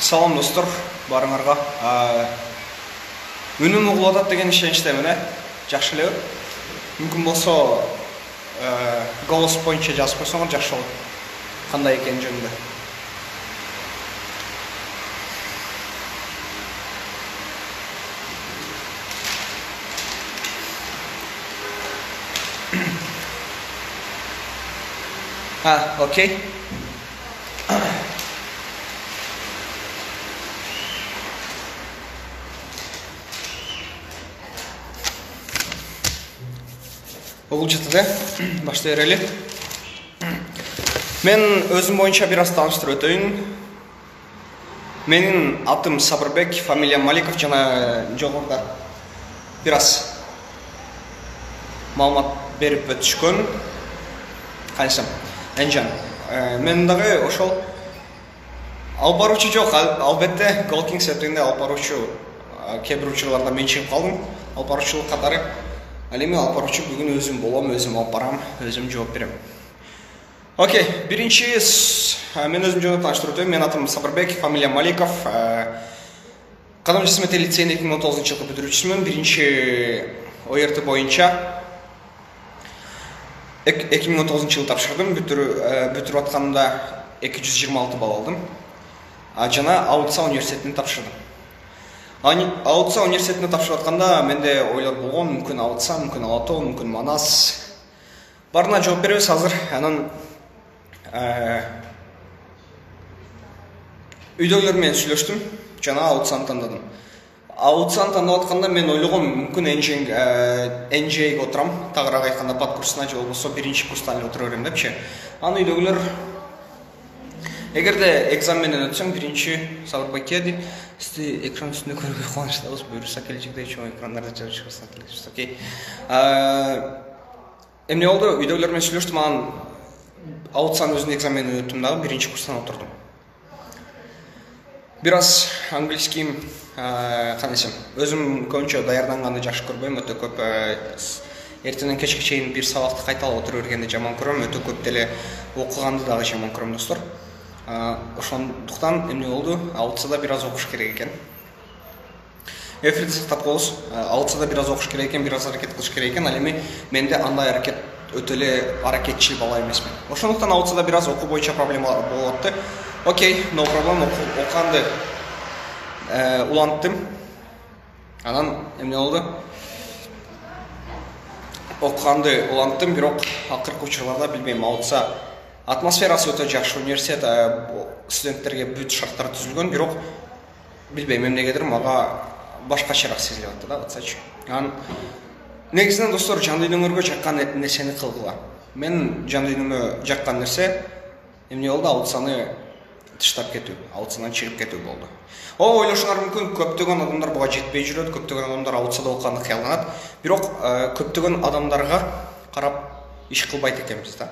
Салам достор, барыңарға. Үнім ұғылатат деген ішенштемін, жақшы леу. Мүмкін болса, голос бойынша жазып қойсаңыз жақсы olur. Қандай екен жөнінде. Окей. Оғыл жетті, баштай әрелі. Мен өзім бойынша біраз таныстыр өтейін. Менің атым Сабырбек, фамилиям Маликов, жана жоғырда біраз малымат беріп өтішкөн. Қайсым, Энжан. Мен дағы ошол албаручу жоқ, албетте Голкинг сетігінде албаручу кейбір учурларда мен шығып қалдым. Албаручулық қатары. Әлеме алпаручу бүгін өзім болам, өзім алпарам, өзім жооп берем. Окей, биринчи мен өзім жөнүндө тааныштырып өтөйүн. Мен атым Сабырбек, фамилиям Маликов. Кадам Жасмети лицейин 2019-жылкы бүтүрүүчүсүмүн. Биринчи ОРТ боюнча 2019-жылы тапшырдым. Бүтүрүп атканда 226 балл алдым. Жана Аутса университетине тапшырдым. Аутса университетіне тапшырып атқанда менде ойлар болған, мүмкін Аутса, мүмкін Алатау, мүмкін Манас. Барына жооп беребиз азыр. Анан үйдөгүлөр сүйлөштүм, жана Аутсаны тандадым. Аутсаны тандап атканда мен ойлогом, мүмкүн NJ-ге отурам, тагыраак айтканда бат курсуна же болбосо биринчи курстан эле отура берем депчи. Аны үйдөгүлөр эгерде экзаменден өтсөң, биринчи Сабырбекке дейт, сизди экран үстүндө көрүүгө кубанычтабыз, буюрса келечекте чоң экрандарда жарыш кылсак келебиз. Окей. Эмне болду? Үйдөгүлөр менен сүйлөштүм, анан Аутсанын өзүнүн экзаменин өттүм дагы, биринчи курстан отурдум. Бираз английским канесем. Өзүм көбүнчө даярданганды жакшы көрбөйм, өтө көп эртеңден кечке чейин бир сабакты кайталап отура бергенди жаман көрөм, өтө көп деле окуганды дагы жаман көрөм достор. Ошондуктан эмне болду? Аутсада бираз окуш керек экен. Эфирди сактап коебуз. Аутсада бираз окуш керек экен, бираз аракет кылыш керек экен. Ал эми менде андай аракет өтө эле аракетчил бала эмесмин. Ошондуктан Аутсада бираз окуу боюнча проблемалар болуп атты. Окей, no problem. Окуганды уланттым. Анан эмне болду? Окуганды уланттым, бирок акыркы учурларда билбейм, Аутса атмосферасы өтө жакшы, университет студенттерге бүт шарттар түзүлгөн, бирок билбейм эмнегедир мага башкачараак сезилип атты да, атсачы. Анан негизинен достор, жан дүйнөңөргө жаккан нерсени кылгыла. Мен жан дүйнөмө жаккан нерсе эмне болду? Аутсаны тыштап кетүү, Аутсанан чыгып кетүү болду. Ойлошуңар мүмкүн, көптөгөн адамдар буга жетпей жүрөт, көптөгөн адамдар Аутсада окуганды кыялданат, бирок көптөгөн адамдарга карап иш кылбайт экенбиз да.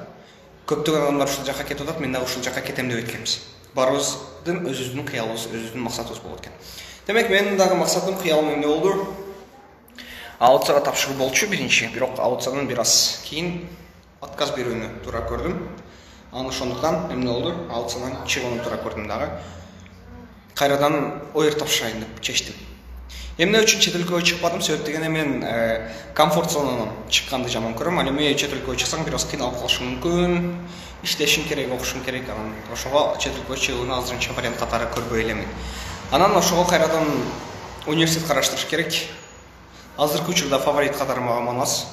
Көптөгөн адамдар ушул жака кетип атат, мен дагы ушул жака кетем деп эткенбиз. Баарыбыздын өзүбүздүн кыялыбыз, өзүбүздүн максатыбыз болот экен. Демек, менин дагы максатым, кыялым эмне болду? Аутсага тапшыруу болчу биринчи, бирок Аутсадан бираз кийин отказ берүүнү туура көрдүм. Анан ошондуктан эмне болду? Аутсадан чыгууну туура көрдүм дагы. Кайрадан ОР тапшырайын деп чечтим. Эмне үчүн чет өлкөгө чыкпадым? Себеп дегенде мен комфорт зонанан чыкканды жаман көрөм. Ал эми чет өлкөгө чыксаң бираз кыйналып калышым мүмкүн. Иштешим керек, окушум керек. Анан ошого чет өлкөгө чыгууну азырынча вариант катары көрбөй элемин. Анан ошого кайрадан университет караштырыш керек. Азыркы учурда фаворит катары мага Манас.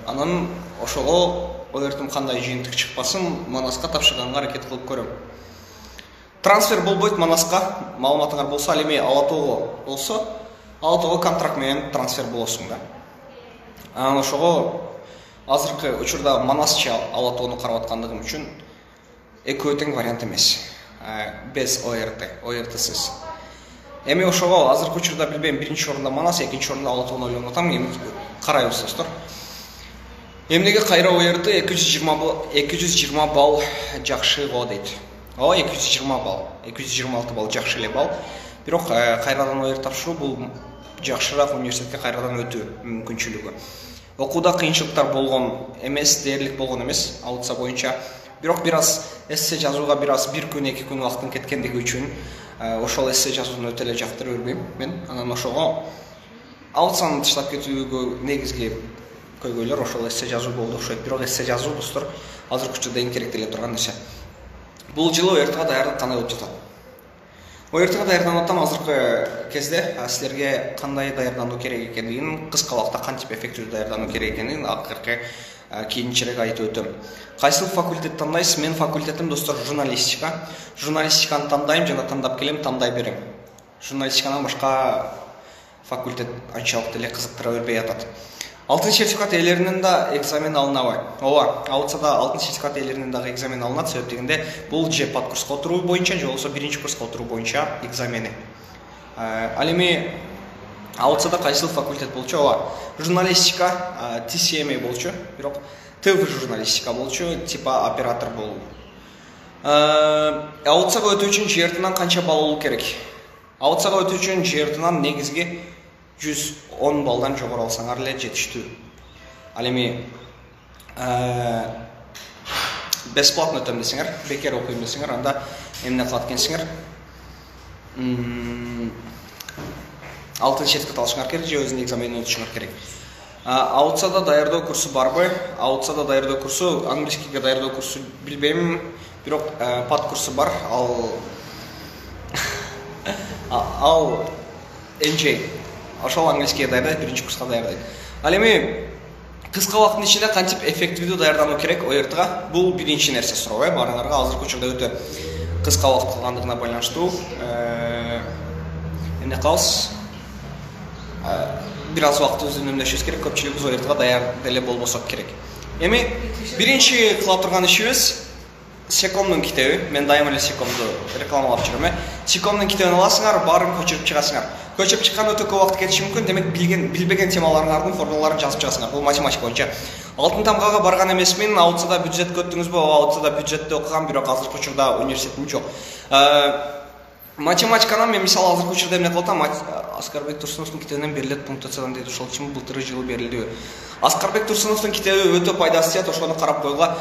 Анан ошого ОРТым кандай жыйынтык чыкпасын, Манаска тапшырганга аракет кылып көрөм. Трансфер болбойт Манаска, маалыматыңар болсо, ал эми Алатоого болсо, Алатоого контракт менен трансфер болосуң да. Анан ошого азыркы учурда Манасча Алатоону карап аткандыгым үчүн экөө тең вариант эмес. Без ОРТсиз. Эми ошого азыркы учурда билбейм, биринчи орунда Манас, экинчи орунда Алатоону ойлонуп атам. карайбыз достор. Эмнеге кайра оерди 220 балл жакшы го дейт. 220 балл, 226 балл жакшы эле балл. Бирок кайрадан оер тапшыруу бул жакшыраак университетке кайрадан өтүү мүмкүнчүлүгү. Окууда кыйынчылыктар болгон эмес, дээрлик болгон эмес аутса боюнча. Бирок бир аз эссе жазууга бир күн, 2 күн убактын кеткендиги үчүн ошол эссе жазууну өтө эле жактырып жүрбөйм мен. Анан ошого аутсаны таштап кетүүгө негизги көйгөйлөр ошол эссе жазуу болду окшойт. Бирок эссе жазуу достор азыркы учурда эң керектеле турган нерсе. Бул жылы ОРТга даярдык кандай өтүп жатат? ОРТга даярданып атам азыркы кезде силерге кандай даярдануу керек экендигин, кыска убакытта кантип эффективдүү даярдануу керек экендигин акыркы кийинчерээк айтып өтөм. Кайсыл факультет тандайсыз? Мен факультетим достор журналистика. Журналистиканы тандайм жана тандап келем, тандай берем. Журналистиканан башка факультет анчалык деле кызыктыра бербей атат. Алтын сертификат ээлеринен да экзамен алынабы? Ооба, аутсада алтын сертификат ээлеринен дагы экзамен алынат. Себеп дегенде бул же падкурска отуруу боюнча, же болбосо биринчи курска отуруу боюнча экзамени. Ал эми аутсада кайсыл факультет болчу? Ооба, журналистика, TCM болчу, бирок ТВ журналистика болчу, типа оператор болуу. Аутсага өтүү үчүн жертынан канча балл болуу керек? Аутсага өтүү үчүн жертынан негизги 110 балдан жогору алсаңар эле жетиштүү. Ал эми бесплатно өтөм десеңер, бекер окуйм десеңер, анда эмне кылат экенсиңер? Алтын сертификат алышыңар керек же өзүнүн экзаменин өтүшүңөр керек. Аутсада даярдоо курсу барбы? Аутсада даярдоо курсу, английскийге даярдоо курсу билбейм, бирок пад курсу бар. Ал NJ. Ошол английскийге даярдайт, биринчи курска даярдайт. Ал эми кыска убакыттын ичинде кантип эффективдүү даярдануу керек ОРТга? Бул биринчи нерсе суроо, баарыңарга азыркы учурда өтө кыска убакыт калгандыгына байланыштуу. Эмне кылабыз? Бир аз убактыбызды үнөмдөшүбүз керек, көпчүлүгүбүз ОРТга даяр деле болбосок керек. Эми биринчи кыла турган ишибиз Секомдун китеби. Мен дайыма эле Секомду рекламалап жүрөм. Секомдун китебин аласыңар, баарын көчүрүп чыгасыңар. Көчүрүп чыккан өтө көп убакыт кетиши мүмкүн. Демек билбеген темаларыңардын формулаларын жазып чыгасыңар. Бул математика боюнча. Алтын тамгага барган эмесмин, аутсада бюджетке өттүңүзбү? Аутсада бюджетте окугам, бирок азыркы учурда университетим жок. Математиканан мен мисалы азыркы учурда эмне кылып атам? Аскарбек Турсуновдун китебинен берилет пунктациядан дейт. Ошол үчүн былтыркы жылы берилди. Аскарбек Турсуновдун китеби өтө пайдасы тиет, ошону карап койгула.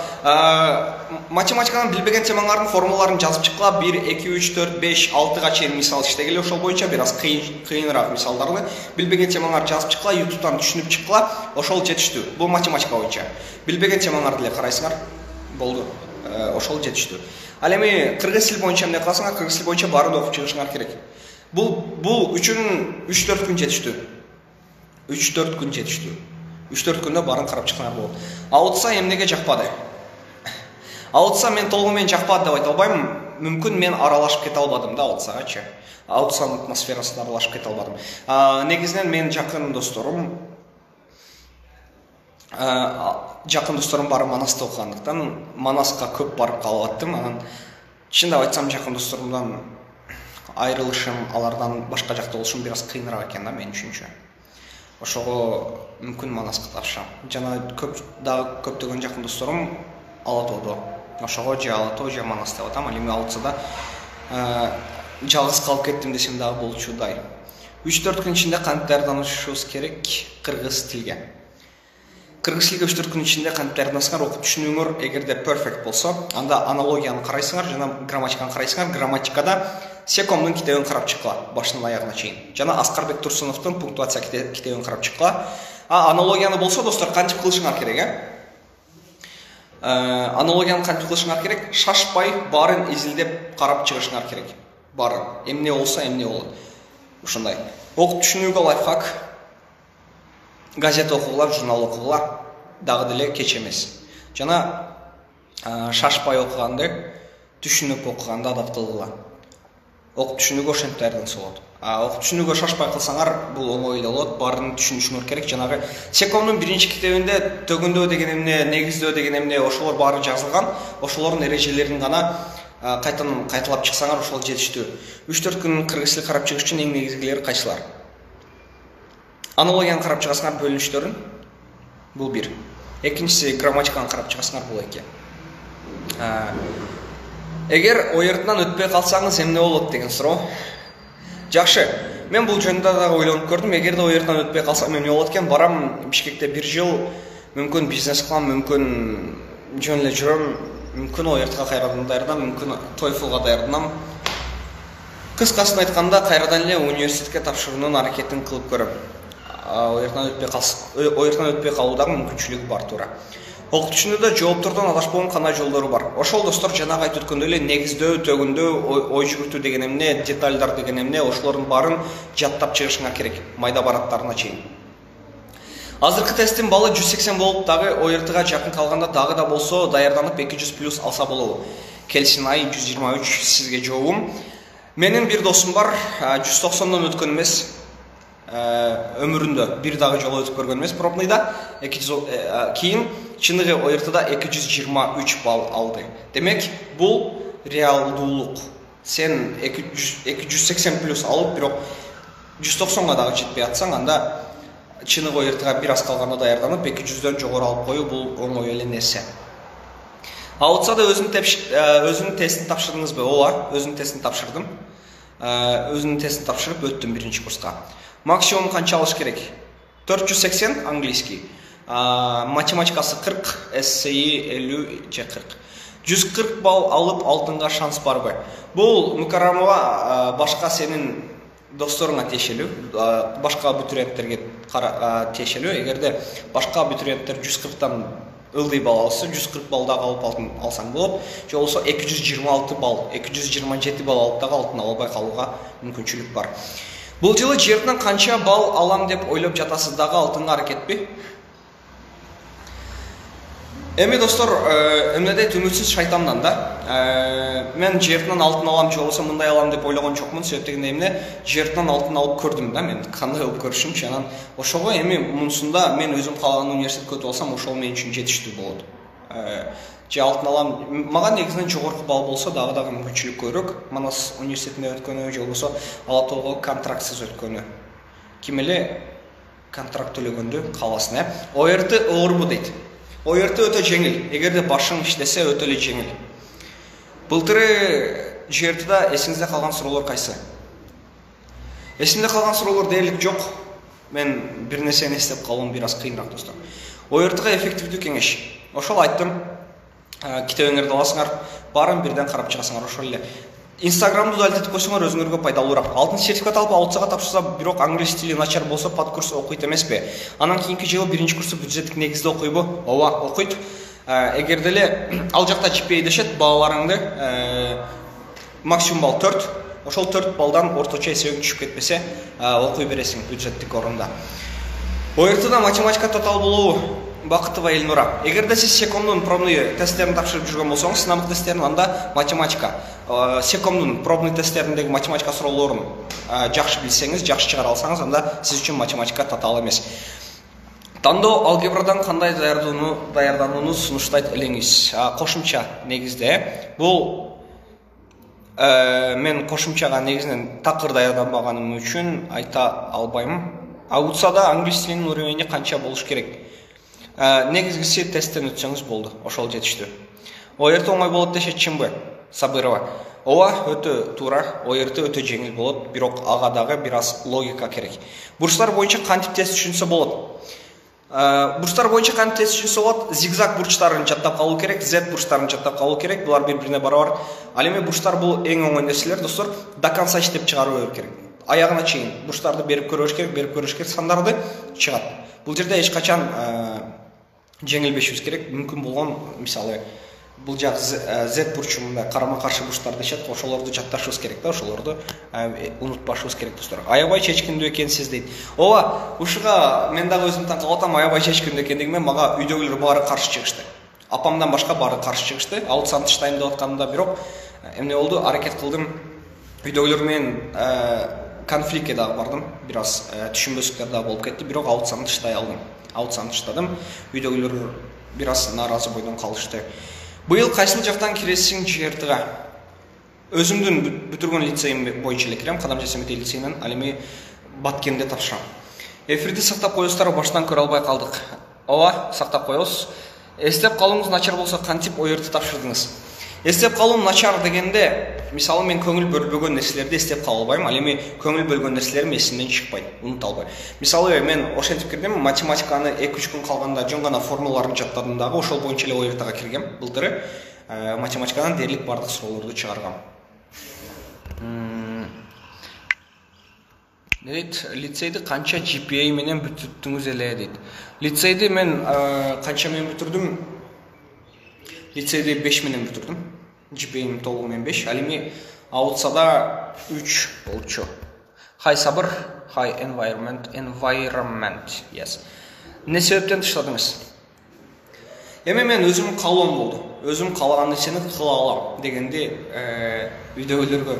Математиканын билбеген темаңардын формулаларын жазып чыккыла, 1, 2, 3, 4, 5, 6га чейин мисал иштегиле, ошол боюнча бир аз кыйыныраак мисалдарды билбеген темаңарды жазып чыккыла, YouTube'дан түшүнүп чыккыла, ошол жетиштүү. Бул математика боюнча. Билбеген темаңарды эле карайсыңар, болду. Ошол жетиштүү. Ал эми кыргыз тили боюнча эмне кыласыңар? Кыргыз тили боюнча баарын окуп чыгышыңар керек. Бул үчүн 3-4 күн жетиштүү. 3-4 күн жетиштүү. 3-4 күндө баарын карап чыксаңар болот. Аутса эмнеге жакпады? Аутса мен толугу менен жакпады деп айта албайм. Мүмкүн мен аралашып кете албадым да аутсагачы. Аутсанын атмосферасына аралашып кете албадым. Негизинен мен жакын досторум бары Манаста окугандыктан Манаска көп барып калып аттым. Анан чындап айтсам жакын досторумдан айрылышым, алардан башка жакта болушум бир аз кыйыныраак экен да мен үчүнчү. Ошого мүмкүн Манаска тапшырам. Жана көптөгөн жакын досторум Ала Тоодо. Ошого же Ала Тоо же Манас деп атам. Ал эми аутсада жалгыз калып кеттим десем дагы болчудай. 3-4 күн ичинде кантип даярданышыбыз керек? Кыргыз тилге. Кыргыз тилге 3-4 күн ичинде кантип даярдансаңар, окуп түшүнүүңөр эгерде перфект болсо, анда аналогияны карайсыңар жана грамматиканы карайсыңар. Грамматикада Секомдун китебин карап чыккыла, башынан аягына чейин. Жана Аскарбек Турсуновдун пунктуация китебин карап чыккыла. Аналогияны болсо, достор, кантип кылышыңар керек, Аналогияны кантип кылышыңар керек? Шашпай, баарын изилдеп карап чыгышыңар керек. Баарын. Эмне болсо, эмне болот. Ушундай. Окуп түшүнүүгө лайфхак. Газета окугула, журнал окугула, дагы деле кеч эмес. Жана шашпай окуганды, түшүнүп окуганды адат кылгыла. Окуп түшүнүүгө ошентип даярданса болот. Окуп түшүнүүгө шашпай кылсаңар, бул оңой эле болот. Баарын түшүнүшүңөр керек. Жанагы Секомдун биринчи китебинде төгүндөө деген эмне, негиздөө деген эмне, ошолор баары жазылган. Ошолордун эрежелерин гана кайталап чыксаңар, ошол жетиштүү. 3-4 күн кыргыз тили карап чыгыш үчүн эң негизгилери кайсылар? Аналогияны карап чыгасыңар бөлүнүштөрүн. Бул бир. Экинчиси грамматиканы карап чыгасыңар, бул эки. Эгер оертунан өтпөй калсаңыз эмне болот деген суроо. Жакшы. Мен бул жөнүндө да ойлонуп көрдүм. Эгерде оертунан өтпөй калсам эмне болот экен? Барам Бишкекте 1 жыл, мүмкүн бизнес кылам, мүмкүн жөн эле жүрөм, мүмкүн оертка кайрадан даярданам, мүмкүн TOEFL-га даярданам. Кыскасын айтканда, кайрадан эле университетке тапшыруунун аракетин кылып көрөм. Оертунан өтпөй калуудагы мүмкүнчүлүгү бар туура. Окутуучунда жооптордон адашпоонун кандай жолдору бар? Ошол достор жанагы айтып өткөндөй эле негиздөө, төгүндөө, ой жүгүртүү деген эмне, детальдар деген эмне, ошолордун баарын жаттап чыгышыңар керек, майда бараттарына чейин. Азыркы тесттин баллы 180 болуп, дагы ОРТга жакын калганда дагы да болсо даярданып 200+ алса болобу. Келсин ай 123 сизге жообум. Менин бир досум бар, 190дон өткөн эмес, өмүрүндө бир дагы жолу өтүп көргөн эмес пробныйда, кийин чыныгы ОРТда 223 балл алды. Демек, бул реалдуулук. Сен 280+ алып, бирок 190га дагы жетпей атсаң, анда чыныгы ОРТга бир аз калганда даярданып 200дөн жогору алып коюу бул оңой эле нерсе. Аутса да өзүнүн тестин тапшырдыңызбы? Ооба, өзүнүн тестин тапшырдым. Өзүнүн тестин тапшырып өттүм 1-чи курска. Максимум канча алыш керек? 480 английский. Математикасы 40, SCI 50 же 40. 140 балл алып алтынга шанс барбы? Бул Мукарамова башка сенин досторуңа тиешелүү, башка абитуриенттерге тиешелүү. Эгерде башка абитуриенттер 140тан ылдый балл алса, 140 баллдагы алып алтын алсаң болот. Же болсо 226 балл, 227 балл алып дагы алтын албай калууга мүмкүнчүлүк бар. Бул жылы жерден канча балл алам деп ойлоп жатасыз, дагы алтынга аракетпи? Эми достор, эмнедей үмүтсүз шайтамдан да. Мен жерден алтын алам, же болсо мындай алам деп ойлогон жокмун. Себеп деген эмне? Жерден алтын алып көрдүм да мен. Кандай болуп көрүшүмчү, анан ошого эми мунусунда мен өзүм каалаган университетке өтүп алсам, ошол мен үчүн жетиштүү болот. Же алтын алам, мага негизинен жогорку балл болсо дагы мүмкүнчүлүк көбүрөөк. Манас университетинде өткөнү, же болсо Ала Тоого контрактсыз өткөнү. Ким эле контракт төлөгөндү кааласын, ОРТ оорбу дейт. ОРТ өтө жеңил. Эгерде башың иштесе өтө эле жеңил. Былтыры ЖРТда эсиңизде калган суроолор кайсы? Эсимде калган суроолор дээрлик жок. Мен бир нерсени эстеп калуум бир аз кыйыныраак достор. ОРТга эффективдүү кеңеш. Ошол айттым. Китебиңерди аласыңар, баарын бирден карап чыгасыңар, ошол эле. Инстаграмды удалитип койсоңор өзүңөргө пайдалуураак. Алтын сертификат алып аутсага тапшырса, бирок англис тили начар болсо, подкурс окуйт эмеспи? Анан кийинки жылы 1-чи курсу бюджеттик негизде окуйбу? Ооба, окуйт. Эгерде эле ал жакта GPA дешет, бааларыңды максимум балл 4, ошол 4 баллдан орточо эсебиң түшүп кетпесе, окуй бересиң бюджеттик орунда. ОРТда математика тотал болобу? Бакытова Эльнура. Эгерде сиз секомдун пробный тесттерин тапшырып жүргөн болсоңуз, сынамдык тесттерин, анда математика. Секомдун пробный тесттериндеги математика суроолорун жакшы билсеңиз, жакшы чыгара алсаңыз, анда сиз үчүн математика татаал эмес. Тандоо алгебрадан кандай даярданууну сунуштайт элеңиз? Кошумча негизде. Бул мен кошумчага негизинен такыр даярданбаганым үчүн айта албайм. Аутсада англис тилинин уровени канча болуш керек? Негизгиси тесттен өтсөңүз болду, ошол жетиштүү. ОРТ оңой болот дешетчимби? Сабырова. Ооба, өтө туура, ОРТ өтө жеңил болот, бирок ага дагы бир аз логика керек. Бурчтар боюнча кантип тест түшүнсө болот? Бурчтар боюнча кантип тест түшүнсө болот? Зигзаг бурчтарын жаттап калуу керек, Z бурчтарын жаттап калуу керек, булар бири-бирине барабар. Ал эми бурчтар бул эң оңой нерселер, достор, до конца иштеп чыгаруу керек. Аягына чейин бурчтарды берип көрүш керек, сандарды чыгат. Бул жерде эч качан жеңилбешибиз керек. Мүмкүн болгон, мисалы, бул жак Z бурчунда карама-каршы бурчтар дешет, ошолорду жатташыбыз керек да, ошолорду унутпашыбыз керек достор. Аябай чечкиндүү экенсиз дейт. Ооба, ушуга мен дагы өзүм таң калып атам, аябай чечкиндүү экендигиме мага үйдөгүлөр баары каршы чыгышты. Апамдан башка баары каршы чыгышты. Аутсаны таштайм деп атканымда бирок эмне болду? Аракет кылдым. Үйдөгүлөр менен конфликтке дагы бардым. Бир аз түшүнбөстүктөр дагы болуп кетти, бирок аутсаны таштай алдым. Аутсаны таштадым. Үйдөгүлөр бир аз нааразы бойдон калышты. Быйыл кайсыл жактан киресиң ЖРТга? Өзүмдүн бүтүргөн лицейим боюнча эле кирем, Кадам Жасемет лицейинен, ал эми Баткенде тапшырам. Эфирди сактап коесуздар, баштан көрө албай калдык. Ооба, сактап коебуз. Эстеп калууңуз начар болсо кантип ойыртып тапшырдыңыз? Эстеп калуум начар дегенде, мисалы мен көңүл бөлбөгөн нерселерди эстеп кала албайм, ал эми көңүл бөлгөн нерселерим эсимден чыкпайт, унута албайм. Мисалы мен ошентип кирдим, математиканы 2-3 күн калганда жөн гана формулаларын жаттадым дагы, ошол боюнча эле ойыртага киргем. Былтыры математикадан дээрлик бардык суроолорду чыгаргам. Дейт, лицейди канча GPA менен бүтүрдүңүз эле дейт. Лицейди мен канча менен бүтүрдүм? Лицейди 5 менен бүтүрдүм. GPA-м толугу менен 5. Ал эми ауытсада 3 болчу. High сабыр, high environment, yes. Не себептен тышладыңыз? Эми мен өзүм каалоом болду. Өзүм каалаган нерсени кыла алам дегенди үйдөгүлөргө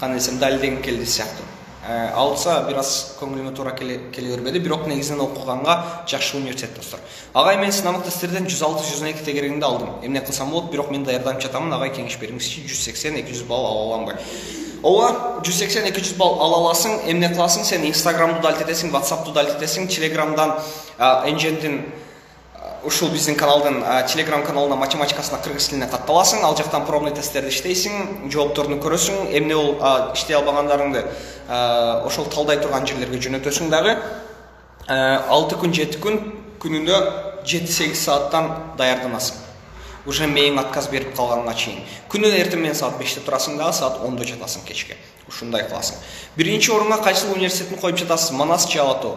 канесем далилдегим келди сыяктуу. Алса бираз көңүлүмө туура келе бербеди, бирок негизинен окуганга жакшы университет достор. Агай мен сынамык тесттерден 106-112 тегерегинде алдым. Эмне кылсам болот, бирок мен даярданып жатамын, агай кеңеш бериңизчи, 180-200 балл ала аламбы? Ооба, 180-200 балл ала аласың, эмне кыласың? Сен Instagramды далилдетесиң, WhatsAppты далилдетесиң, Telegramдан Engine ушул биздин каналдын Telegram каналына математикасына кыргыз тилине катталасың, ал жактан пробный тесттерди иштейсиң, жоопторуну көрөсүң, эмне ол иштей албагандарыңды ошол талдай турган жерлерге жөнөтөсүң дагы. 6 күн 7 күн күнүнө 7-8 сааттан даярданасың. Уже мээң отказ берип калганга чейин. Күнүнө эртең менен саат 5-те турасың дагы, саат 10-да жатасың кечке. Ушундай кыласың. Биринчи орунга кайсы университетин коюп жатасыз? Манас же Ала Тоо?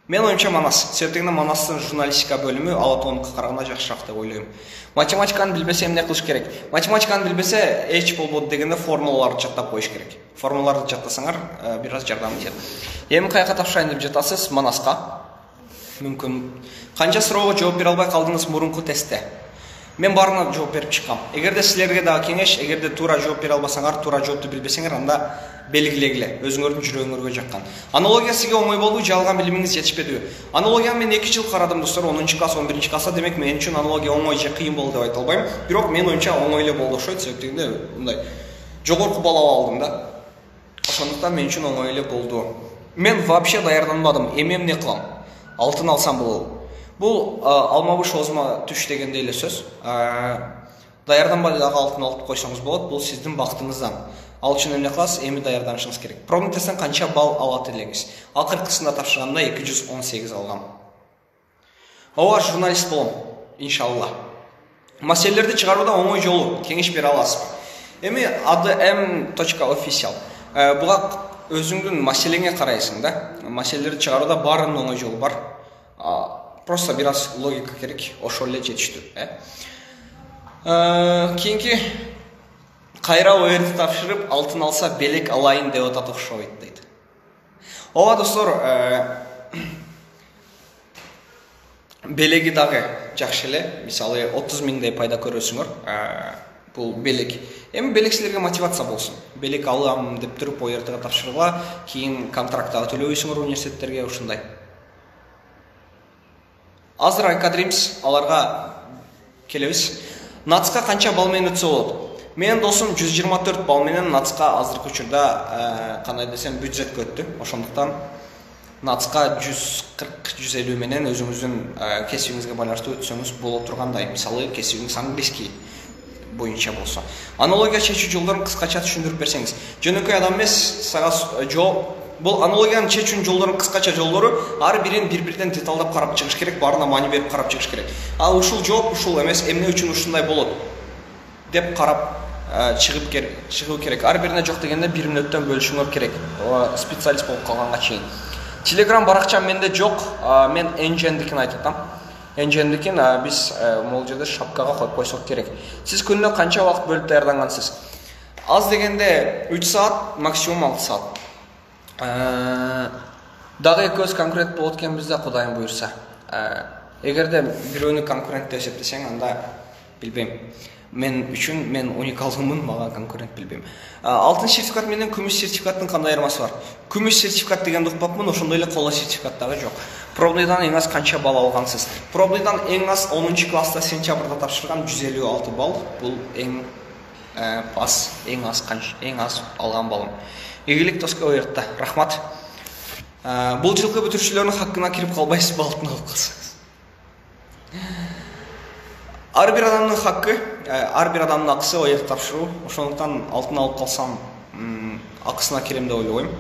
Мен оюмча Манас. Себептен Манастын журналистика бөлүмү Ала Тоонука караганда жакшыраак деп ойлойм. Математиканы билбесе эмне кылыш керек? Математиканы билбесе эч болбойт дегенде формулаларды жаттап коюш керек. Формулаларды жаттасаңар бир аз жардам этет. Эми каяка тапшырайын деп жатасыз? Манаска. Мүмкүн. Канча суроого жооп бере албай калдыңыз мурунку тестте? Мен баарына жооп берип чыккам. Эгерде силерге дагы кеңеш, эгерде туура жооп бере албасаңар, туура жоопту билбесеңер, анда белгилегиле, өзүңөрдүн жүрөгүңөргө жаккан. Аналогия сизге оңой болду, жалган билимиңиз жетишпедиби? Аналогияны мен 2 жыл карадым достор, 10-чы класс, 11-чи класста, демек мен үчүн аналогия оңой же кыйын болду деп айта албайм. Бирок мен оюмча оңой эле болду окшойт, себептегенде мындай жогорку балл ала алдым да. Ошондуктан мен үчүн оңой эле болду. Мен вообще даярданбадым. Эмне кылам? Алтын алсам болобу? Бул алмабыш оозума түш дегендей эле сөз. Даярданбай дагы алтын алып койсоңуз болот, бул сиздин бактыңыздан. Ал үчүн эмне кыласыз? Эми даярданышыңыз керек. Пробный тесттен канча балл алат элеңиз? Акыркысында тапшырганда 218 алгам. Ооба, журналист болом, иншалла. Маселелерди чыгарууда оңой жолу, кеңеш бере аласызбы? Эми adm.official. Буга өзүңдүн маселеңе карайсың да. Маселелерди чыгарууда баарынын оңой жолу бар. Просто бир аз логика керек, ошол эле жетиштүү. Кийинки кайра ойыртып тапшырып, алтын алса белек алайын деп атат окшойт дейт. Ооба достор, белеги дагы жакшы эле. Мисалы 30 миңдей пайда көрөсүңөр. Бул белек. Эми белек силерге мотивация болсун. Белек алам деп туруп ойыртага тапшыргыла, кийин контракттагы төлөбөйсүңөр университеттерге ушундай. Азыр Айкадримс, аларга келебиз. НАЦКа канча балл менен өтсө болот? Менин досум 124 балл менен НАЦКа азыркы учурда кандай десем бюджетке өттү. Ошондуктан НАЦКа 140-150 менен өзүңүздүн кесибиңизге байланыштуу өтсөңүз боло тургандай. Мисалы кесибиңиз английский боюнча болсо. Аналогия чечүү жолдорун кыскача түшүндүрүп берсеңиз. Жөнөкөй адам эмес, сага жооп. Бул аналогиянын чечүүнүн жолдорунун кыскача жолдору, ар бирин бири-биринен деталдап карап чыгыш керек, баарына маани берип карап чыгыш керек. Ал ушул жооп, ушул эмес, эмне үчүн ушундай болот деп карап чыгуу керек. Ар бирине жок дегенде 1 мүнөттөн бөлүшүңөр керек. Специалист болуп калганга чейин. Telegram баракчам менде жок, мен Engine-дикин айтып атам. Engine-дикин биз могул жерде шапкага коюп койсок керек. Сиз күнүнө канча убакыт бөлүп даярдангансыз? Аз дегенде 3 саат, максимум 6 саат. Дагы экөөбүз конкурент болот экенбизде, Кудайым буйрса. Эгерде бирөөнү конкурент деп эсептесең, анда билбейм. Мен үчүн мен уникалдымын, мага конкурент билбейм. Алтын сертификат менен күмүш сертификаттын кандай айырмасы бар? Күмүш сертификат дегенди укпапмын, ошондой эле коло сертификат дагы жок. Пробныйдан эң аз канча балл алгансыз? Пробныйдан эң аз 10-чы класста сентябрда тапшыргам 156 балл. Бул эң эң аз алган баллым. Игилик Тоска ойыртта. Рахмат. Бул жылкы бүтүрүүчүлөрдүн хаккына кирип калбайсызбы, алтын алып калсаңыз? Ар бир адамдын хаккы, ар бир адамдын акысы оек тапшыруу. Ошондуктан алтын алып калсам, акысына кирем деп ойлобойм.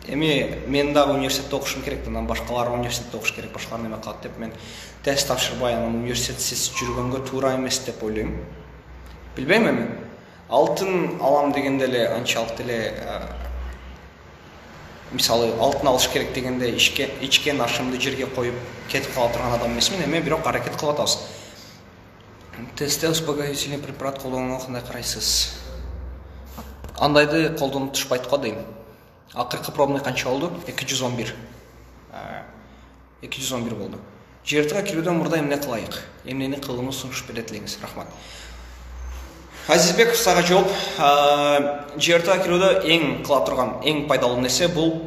Эми мен дагы университетте окушум керек, анан башкалар университетте окуш керек, башкалар неме калат деп мен тест тапшырбай, анан университетсиз жүргөнгө туура эмес деп ойлойм. Билбейм эми. Алтын алам дегенде эле анчалык деле мисалы алтын алыш керек дегенде ичкен ашымды жерге коюп кетип кала турган адам эмесмин, эми бирок аракет кылып атабыз. Тестте успокоительный препарат колдонууга кандай карайсыз? Андайды колдонуп тушпайт го дейм. Акыркы пробный канча болду? 211. 211 болду. ЖРТга кирүүдөн мурда эмне кылайык? Эмнени кылууну сунуш берет элеңиз? Рахмат. Азизбеков сага жооп. ЖРТга кирүүдө эң кыла турган, эң пайдалуу нерсе бул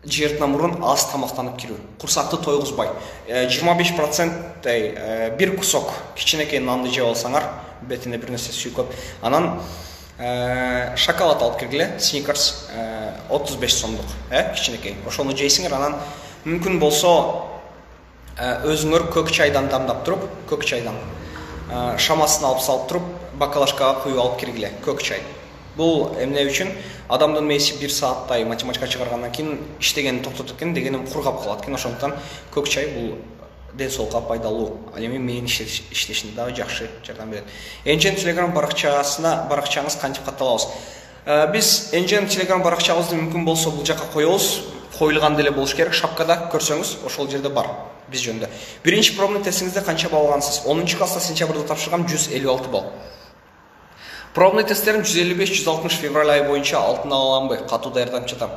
ЖРТдан мурун аз тамактанып кирүү. Курсакты тойгузбай. 25% бир кусок кичинекей нанды жеп алсаңар, бетине бир нерсе сүйкөп, анан шоколад алып киргиле, Snickers 35 сомдук, кичинекей. Ошону жейсиңер, анан мүмкүн болсо өзүңөр көк чайдан дамдап туруп, көк чайдан шамасын алып салып туруп, бакалашкага куюп алып киргиле, көк чай. Бул эмне үчүн? Адамдын мээси 1 сааттай математика чыгаргандан кийин иштегенин токтотот экен, дегеним кургап калат экен. Ошондуктан көк чай бул ден соолукка пайдалуу. Ал эми менин иштешине дагы жакшы жардам берет. Энжен Telegram баракчаңыз кантип катталабыз? Биз Энжен Telegram баракчабызды мүмкүн болсо бул жака коебуз. Коюлган деле болуш керек. Шапкада көрсөңүз, ошол жерде бар. Биз жөнүндө. Биринчи пробный тестиңизде канча балл алгансыз? 10-класста сентябрда тапшыргам, 156 балл. Пробный тесттерим 155-160 февраль айы боюнча алтын ала аламбы? Катуу даярданып жатам.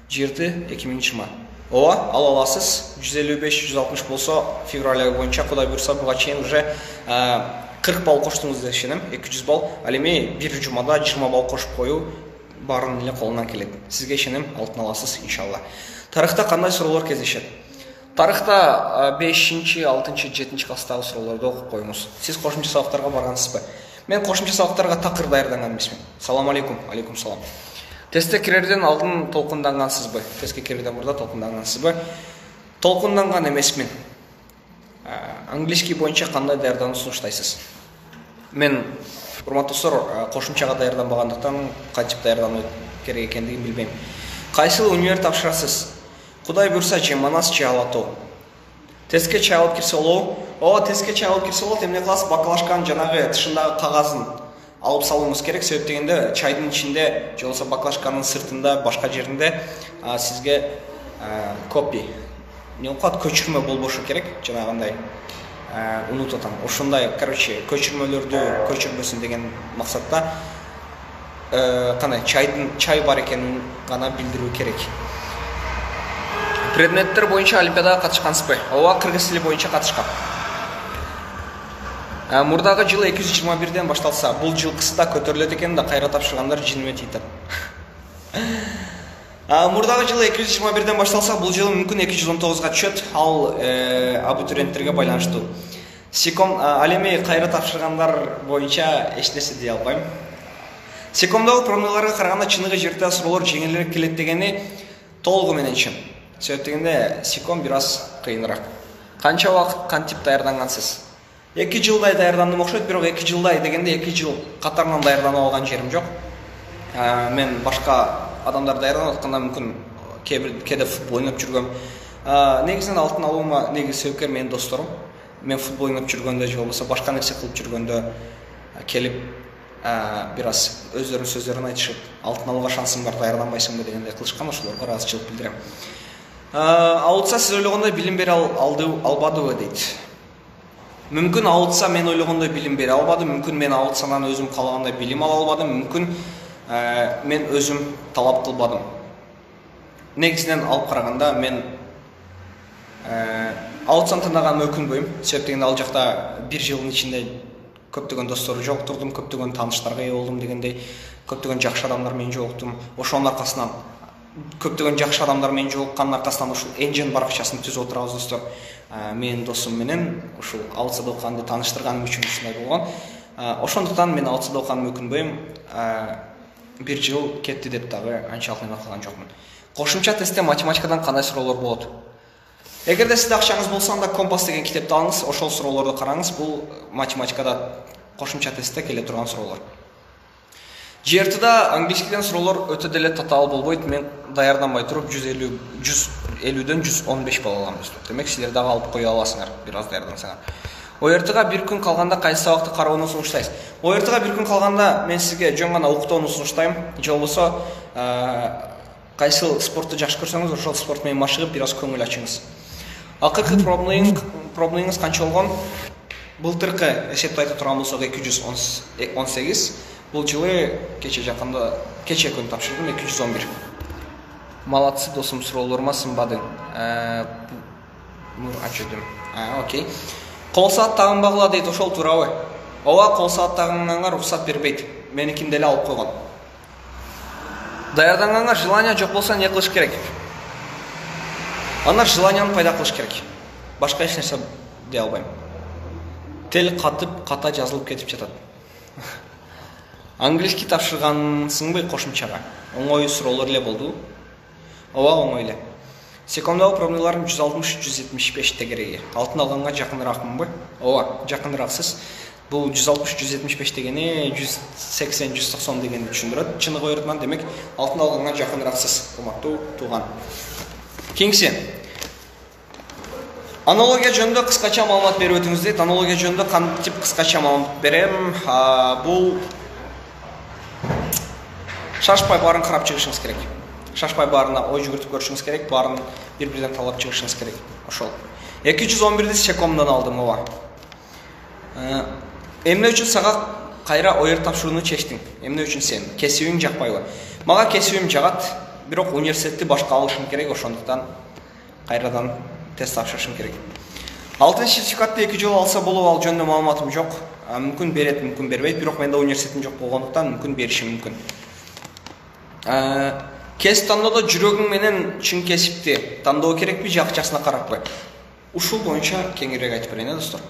ЖРТ 2020. Ооба, ала аласыз. 155-160 болсо февраль айы боюнча Кудай буйрса буга чейин уже 40 балл коштуңуз деп ишенем, 200 балл. Ал эми бир жумада 20 балл кошуп коюу баарын эле колунан келет. Сизге ишенем, алтын аласыз иншалла. Тарыхта кандай суроолор кездешет? Тарыхта 5-6, 7 класстагы суроолорду окуп коюңуз. Сиз кошумча сабактарга баргансызбы? Мен кошумча сабактарга такыр даярданган эмесмин. Салам алейкум. Алейкум салам. Тестте кирерден алдын толкундангансызбы? Тестке кирерден мурда толкундангансызбы? Толкунданган эмесмин. Английский боюнча кандай даярданууну сунуштайсыз? Мен урматтуу достор, кошумчага даярданбагандыктан кантип даярдануу керек экендигин билбейм. Кайсыл универ тапшырасыз? Кудай буйрса же Манас же Ала Тоо. Тестке чай алып кирсе болобу? Ооба, тестке чай алып кирсе болот. Эмне кыласыз? Бакалашканын жанагы тышындагы кагазын алып салууңуз керек. Себеп дегенде чайдын ичинде же болбосо бакалашканын сыртында, башка жеринде сизге копи, не коет, көчүрмө болбошу керек. Жанагындай унутуп атам. Ошондой, короче, көчүрмөлөрдү көчүрбөсүн деген максатта кандай чай бар экенин гана билдирүү керек. Предметтер боюнча олимпиадага катышкансызбы? Ооба, кыргыз тили боюнча катышкам. Мурдагы жылы 221ден башталса, бул жылкысы да көтөрүлөт экен да, кайра тапшыргандар жинме тийтет. Мурдагы жылы 221ден башталса, бул жылы мүмкүн 219га түшөт. Ал абитуриенттерге байланыштуу. Секом ал эми кайра тапшыргандар боюнча эч нерсе дей албайм. Секомдогу пробныйларга караганда чыныгы жерде суроолор жеңилирээк келет дегени толугу менен чын. Себеп дегенде секом бир аз кыйыныраак. Канча убакыт кантип даярдангансыз? 2 жылдай даярдандым окшойт, бирок 2 жылдай дегенде 2 жыл катарынан даярданып алган жерим жок. Мен башка адамдар даярданып атканда мүмкүн кээде футбол ойноп жүргөм. Негизинен алтын алуума негизи себепкер менин досторум. Мен футбол ойноп жүргөндө же болбосо башка нерсе кылып жүргөндө келип бир аз өздөрүнүн сөздөрүн айтышып, алтын алууга шансың бар, даярданбайсыңбы дегенде кылышкан, ошолорго ыраазычылык билдирем. Ауытса сіз ойлағандай білім бере албадыбы дейт. Мүмкін ауытса мен ойлағандай білім бере албады, мүмкін мен ауытсанан өзім қалағандай білім ала албадым, мүмкін мен өзім талап қылбадым. Негізінен алып қарағанда мен ауытсан тыңдаған өкінбейм. Себеп дегенде ал жақта бір жылдың ішінде көптөгөн достору жолуктурдум, көптөгөн тааныштарга ээ болдум дегендей, көптөгөн жакшы адамдар менен жолуктум. Ошонун аркасынан көптөгөн жакшы адамдар менен жолуккандын аркасынан ушул Энжен баракчасын түзүп отурабыз достор. Менин досум менен ушул Алтсада окуганды тааныштырганым үчүн ушундай болгон. Ошондуктан мен Алтсада окуганыма өкүнбөйм. 1 жыл кетти деп дагы анчалык кыйналган жокмун. Кошумча тестте математикадан кандай суроолор болот? Эгерде сизде акчаңыз болсо, анда Компас деген китепти алыңыз, ошол суроолорду караңыз. Бул математикада кошумча тестте келе турган суроолор. Жертыда английскийден суроолор өтө деле татаал болбойт. Мен даярданбай туруп 150дөн 115 бал алам. Демек силер дагы алып кое аласыңар, бир аз даярдансаңар. ОРТга бир күн калганда кайсы сабакты кароону сунуштайсыз? ОРТга бир күн калганда мен сизге жөн гана уктоону сунуштайм. Же болбосо кайсы спортты жакшы көрсөңүз, ошол спорт менен машыгып бир аз көңүл ачыңыз. Акыркы пробныйыңыз канча болгон? Былтыркы эсепти айта турган болсок 218. Бул жылы кече күн тапшырдым 211. Молодцы, досум, суроолорума сынбады. Ачыдым. Окей. Кол саат тагынбагыла дейт, ошол туурабы? Ооба, кол саат тагынганга уруксат бербейт. Меникин деле алып койгон. Даярданганга желание жок болсо эмне кылыш керек? Анда желанияны пайда кылыш керек. Башка эч нерсе дей албайм. Тел катып, ката жазылып кетип жатат. Английский тапшыргансыңбы кошумчага? Оңой суроолор эле болду. Ооба, оңой эле. Секомдагы пробнойларым 160-175 тегереги. Алтын алганга жакыныракмынбы? Ооба, жакыныраксыз. Бул 160-175 дегени 180-190 дегенди түшүндүрөт. Чыныгы ойртман, демек алтын алганга жакыныраксыз, урматтуу тууган. Кийинкиси. Аналогия жөнүндө кыскача маалымат берип өтүңүз дейт. Аналогия жөнүндө кантип кыскача маалымат берем? Бул шашпай баарын карап чыгышыңыз керек. Шашпай баарына ой жүгүртүп көрүшүңүз керек, баарын бир-бирден талап чыгышыңыз керек. Ошол. 211-ди секомдон алдым, ооба. Эмне үчүн сага кайра ОР тапшырууну чечтиң? Эмне үчүн сен? Кесибиң жакпайбы? Мага кесибим жагат, бирок университетти башка алышым керек, ошондуктан кайрадан тест тапшырышым керек. Алтын сертификатты 2 жыл алса болуп, ал жөнүндө маалыматым жок. Мүмкүн берет, мүмкүн бербейт, бирок менде университетим жок болгондуктан мүмкүн беришим мүмкүн. Кесип тандоодо жүрөгүң менен чын кесипти тандоо керекпи, же акчасына караппы? Ушул боюнча кеңирээк айтып берейин, достор.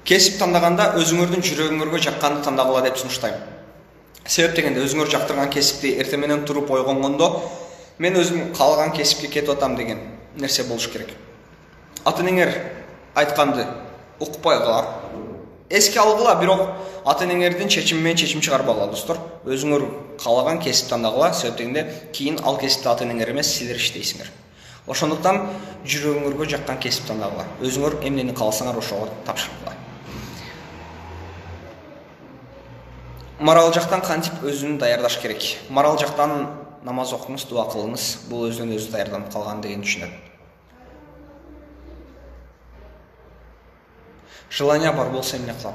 Кесип тандаганда өзүңөрдүн жүрөгүңөргө жакканды тандагыла деп сунуштайм. Себеп дегенде өзүңөр жактырган кесипти эртең менен туруп ойгонгондо мен өзүм каалаган кесипке кетип атам деген нерсе болуш керек. Ата-энеңер айтканды укпайгыла, эске алгыла, бирок ата-энеңердин чечими менен чечим чыгарбагыла, достор. Өзүңөр каалаган кесип тандагыла, себеп дегенде кийин ал кесипти ата-энеңер эмес, силер иштейсиңер. Ошондуктан жүрөгүңөргө жаккан кесип тандагыла. Өзүңөр эмнени кааласаңар ошого тапшыргыла. Морал жактан кантип өзүн даярдаш керек? Морал жактан намаз окуңуз, дуа кылыңыз. Бул өзүнөн өзү даярданып калган деген түшүнөт. Желание бар болсо эмне кылам?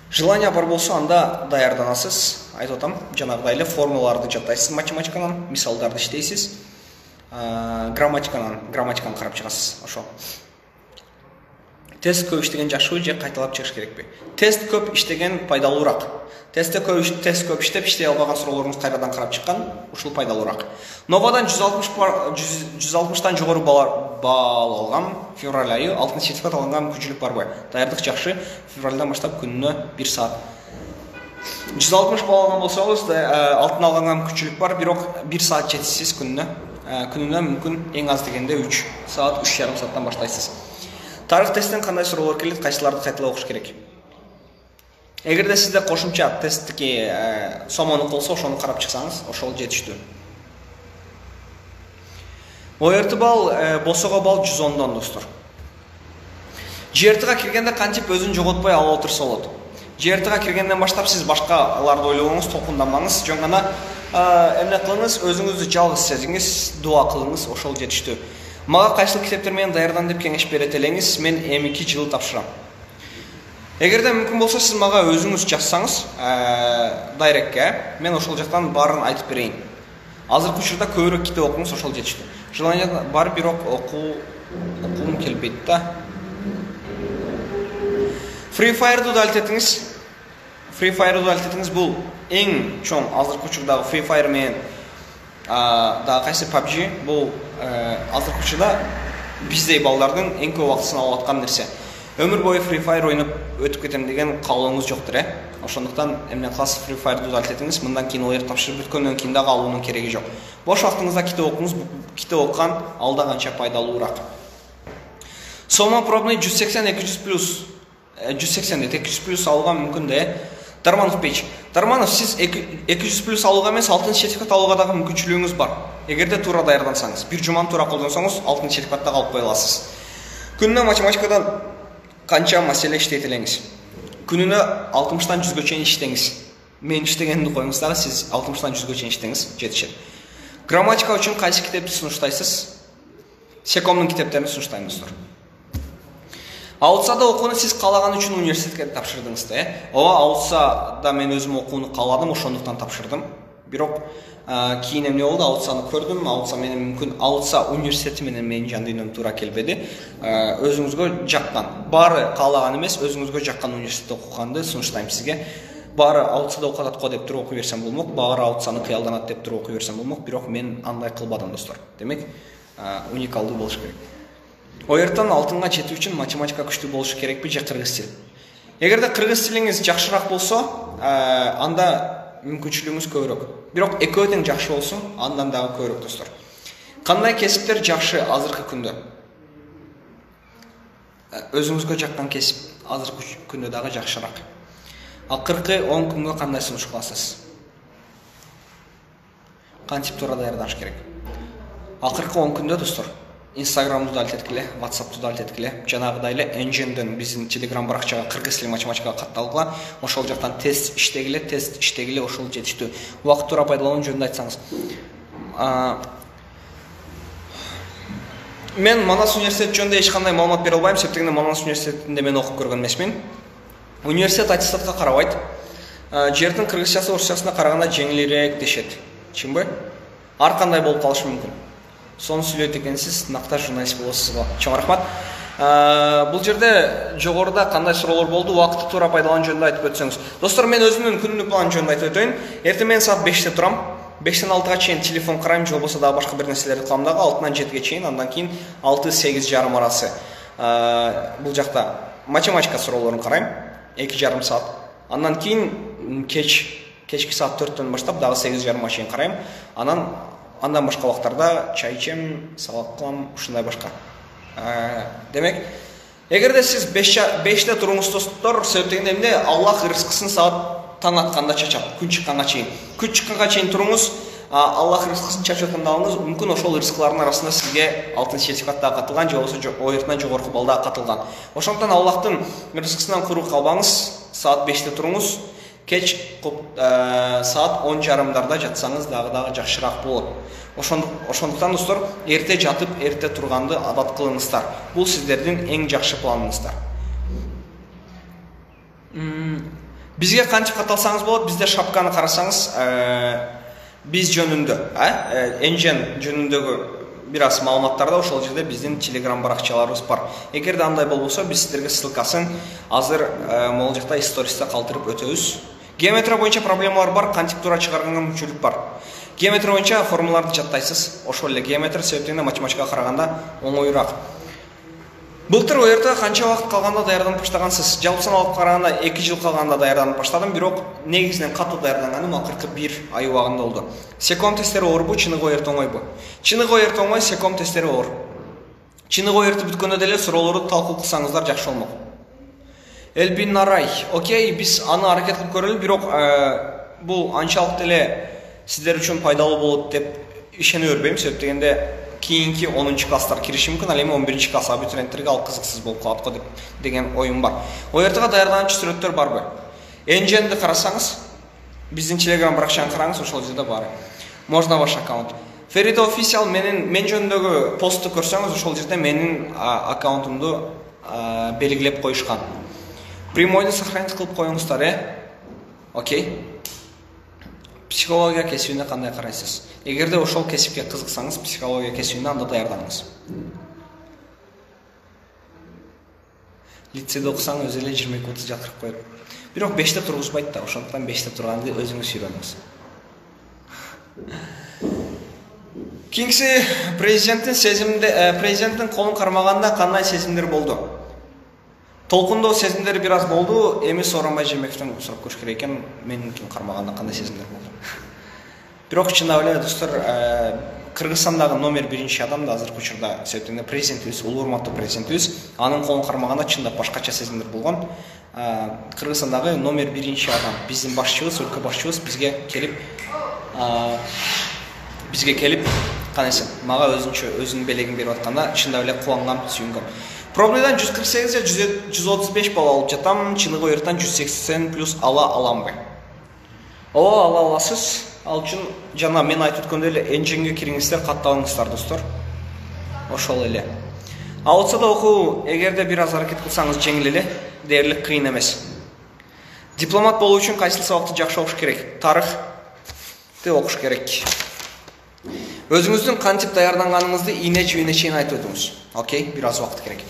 Желание бар болсо анда даярданасыз. Айтып атам, жанагыдай эле формулаларды жаттайсыз математиканан, мисалдарды иштейсиз. Грамматиканы карап чыгасыз, ошо. Тест көп иштеген жакшыбы же кайталап чыгыш керекпи? Тест көп иштеген пайдалуураак. Тест көп иштеп иштей албаган суроолоруңуз кайрадан карап чыккан, ушул пайдалуураак. Новадан 160тан жогору бал алгам, февраль айы, алтын сертификат алганга мүмкүнчүлүк барбы? Даярдык жакшы, февралдан баштап күнүнө 1 саат. 160 бал алган болсоңуз, алтын алганга мүмкүнчүлүк бар, бирок 1 саат жетишсиз күнүнө. Күнүнө мүмкүн эң аз дегенде 3 саат, 3,5 сааттан баштайсыз. Тарых тесттен кандай суроолор келет, кайсыларды кайталап окуш керек? Эгерде сизде кошумча тесттики сомону болсо, ошону карап чыксаңыз, ошол жетиштүү. ОРТ бал, босого бал 110дон, достор. ЖРТга киргенде кантип өзүн жоготпой ала отурса болот? ЖРТга киргенден баштап сиз башкаларды ойлобоңуз, толкундамаңыз, жөн гана эмне кылыңыз, өзүңүздү жалгыз сезиңиз, дуа кылыңыз, ошол жетиштүү. Мага кайсыл китептер менен даярдан деп кеңеш берет элеңиз, мен М2 жылы тапшырам. Эгерде мүмкүн болсо, сиз мага өзүңүз жазсаңыз, дайректке, мен ошол жактан баарын айтып берейин. Азыркы учурда көбүрөөк китеп окуңуз, ошол жетиштүү. Желание бар, бирок окугум келбейт да. Free Fire'ду да алтетиңиз. Free Fire'ду да алтетиңиз, бул эң чоң азыркы учурдагы Free Fire менен да кайсы PUBG, бул азыркы учурда биздей балдардын эң көп убактысын алып аткан нерсе. Өмүр бою Free Fire ойноп өтүп кетем деген каалооңуз жоктур, ошондуктан эмне кыласыз, Free Fire'ды удалить этиңиз. Мындан кийин ОЕР тапшырып бүткөндөн кийин дагы алуунун кереги жок. Бош убактыңызда китеп окуңуз, китеп окуган алда канча пайдалуураак. Сома пробный 180-200 плюс 180-200 плюс алууга мүмкүн да. Дарманов Печ. Дарманов, сиз 200 плюс алууга эмес, алтын сертификат алууга дагы мүмкүнчүлүгүңүз бар. Эгерде туура даярдансаңыз, бир жуманы туура колдонсоңуз, алтын сертификатты алып кое аласыз. Күнүнө математикадан канча маселе иштейт элеңиз? Күнүнө 60-тан 100гө чейин иштеңиз. Мен иштегенди коюңуз дагы, сиз 60-тан 100гө чейин иштеңиз, жетишет. Грамматика үчүн кайсы китепти сунуштайсыз? Секомдун китептерин сунуштайм достор. Аутсада окууну сиз каалаган үчүн университетке тапшырдыңыз да, Ооба, аутсада мен өзүм окууну кааладым, ошондуктан тапшырдым. Бирок кийин эмне болду? Аутсаны көрдүм, аутса менен мүмкүн аутса университети менен менин жан дүйнөм туура келбеди. Өзүңүзгө жаккан, баары каалаган эмес, өзүңүзгө жаккан университетте окуганды сунуштайм сизге. Баары аутсада окутат го деп туруп окуй берсем болмок, баары аутсаны кыялданат деп туруп окуй берсем болмок, бирок мен андай кылбадым достор. Демек, уникалдуу болуш керек. ОЕРТан алтынга жетүү үчүн математика күчтүү болушу керекпи же кыргыз тил? Эгерде кыргыз тилиңиз жакшыраак болсо, анда мүмкүнчүлүгүңүз көбүрөөк. Бирок экөө тең жакшы болсо, андан дагы көбүрөөк достор. Кандай кесиптер жакшы азыркы күндө? Өзүңүзгө жаккан кесип азыркы күндө дагы жакшыраак. Акыркы 10 күнгө кандай сунуш кыласыз? Кантип туура даярдаш керек? Акыркы 10 күндө достор, Instagram'ды удалить эткиле, WhatsApp'ты удалить эткиле, жанагыдай эле Engine'ден биздин Telegram баракчага кыргыз тили математикага катталгыла, ошол жактан тест иштегиле, ошол жетиштүү. Убакыт туура пайдалануу жөнүндө айтсаңыз. Мен Манас университети жөнүндө эч кандай маалымат бере албайм, себептен Манас университетинде мен окуп көргөн эмесмин. Университет аттестатка карабайт. Жердин кыргызчасы орусчасына караганда жеңилирээк дешет. Чынбы? Ар кандай болуп калышы мүмкүн. Соны сүйлөйт экенсиз, накта журналист болосуз го. Чоң рахмат. Бул жерде жогоруда кандай суроолор болду, убакытты туура пайдалануу жөнүндө айтып өтсөңүз. Достор, мен өзүмдүн күнүмдүк планым жөнүндө айтып өтөйүн. Эртең мен саат 5-те турам. 5-тен 6-га чейин телефон карайм, же болбосо дагы башка бир нерселерди кылам дагы. 6-тан 7-ге чейин, андан кийин 6-8:30 арасы. Бул жакта математика суроолорун карайм. 2,5 саат. Андан кийин кечки саат 4-төн баштап дагы 8:30-га чейин карайм. Андан башка убактарда чай ичем, сабак кылам, ушундай башка. Демек, эгерде сиз 5-те туруңуз достор, себептен эмне? Аллах рызкысын саат таң атканда чачат, күн чыкканга чейин. Күн чыкканга чейин туруңуз, Аллах рызкысын чачып атканда алыңыз, мүмкүн ошол рызкылардын арасында сизге алтын сертификат да катылган, же болбосо ОЕРТан жогорку балл да катылган. Ошондуктан Аллахтын рызкысынан куру калбаңыз, саат 5-те туруңуз, кеч саат 10:30 жатсаңыз дагы жакшыраак болот. Ошондуктан достор, эрте жатып, эрте турганды адат кылыңыздар. Бул сиздердин эң жакшы планыңыздар. Бизге кантип каталсаңыз болот? Бизде шапканы карасаңыз, биз жөнүндө, Engine жөнүндөгү бир аз маалыматтарда ошол жерде биздин Telegram баракчаларыбыз бар. Эгерде андай болбосо, биз сиздерге ссылкасын азыр могул жакта стористе калтырып өтөбүз. Геометрия боюнча проблемалар бар, кантип туура чыгарганга мүмкүнчүлүк бар. Геометрия боюнча формулаларды жаттайсыз. Ошол эле геометрия себептен математикага караганда оңоюраак. Былтыр ОЕРТга канча убакыт калганда даярданып баштагансыз? Жалпысын алып караганда 2 жыл калганда даярданып баштадым, бирок негизинен катуу даярданганым акыркы 1 ай убагында болду. Секом тесттери оорбу, чыныгы ОЕРТ оңойбу? Чыныгы ОЕРТ оңой, секом тесттери оор. Чыныгы ОЕРТти бүткөндө деле суроолорду талкуу кылсаңыздар жакшы болмок. Элбин Нарай, окей, биз аны аракет кылып көрөлү, бирок бул анчалык деле сиздер үчүн пайдалуу болот деп ишене бербейм, себептегенде кийинки 10 класстар кириши мүмкүн, ал эми 11 класс абитуриенттерге ал кызыксыз болуп калат го деген оюм бар. ОЕРТга даярданчу сүрөттөр барбы? Engine'ди карасаңыз, биздин Telegram баракчаны караңыз, ошол жерде бар. Можно ваш аккаунт. Ферида Official мен жөнүндөгү постту көрсөңүз, ошол жерде менин аккаунтумду белгилеп коюшкан. Прямойду сохранить кылып коюңуздар, Окей. Психология кесибине кандай карайсыз? Эгерде ошол кесипке кызыксаңыз, психология кесибине анда даярданыңыз. Лицейде окусаң өзү эле 22-30 жатырып коет. Бирок 5-те тургузбайт да, ошондуктан 5-те турганды өзүңүз үйрөнүңүз. Кийинкиси президенттин колун кармаганда кандай сезимдер болду? толкундоо сезимдер бир аз болду. Эми Сооронбай Жээнбековдон сурап көрүш керек экен, меникин кармаганда кандай сезимдер болду. Бирок чындап эле достор, Кыргызстандагы номер 1 адам да азыркы учурда себептен президентибиз, улуу урматтуу президентибиз, анын колун кармаганда чындап башкача сезимдер болгон. Кыргызстандагы номер 1 адам, биздин башчыбыз, өлкө башчыбыз бизге келип, канесе, мага өзүнүн белегин берип атканда чындап эле кубангам, сүйүнгөм. Пробныйдан 148 же 135 балл алып жатам, чыныгы оюртан 180 плюс ала аламбы? Ооба, ала аласыз. Ал үчүн жана мен айтып өткөндөй эле энжинге кириңиздер, катталыңыздар достор. Ошол эле. Аутса да окуу, эгерде бир аз аракет кылсаңыз жеңил эле, дээрлик кыйын эмес. Дипломат болуу үчүн кайсыл сабакты жакшы окуш керек? Тарыхты окуш керек. Өзүңүздүн кантип даярданганыңызды ийне-жибине чейин айтып өтүңүз. Окей, бир аз убакыт керек.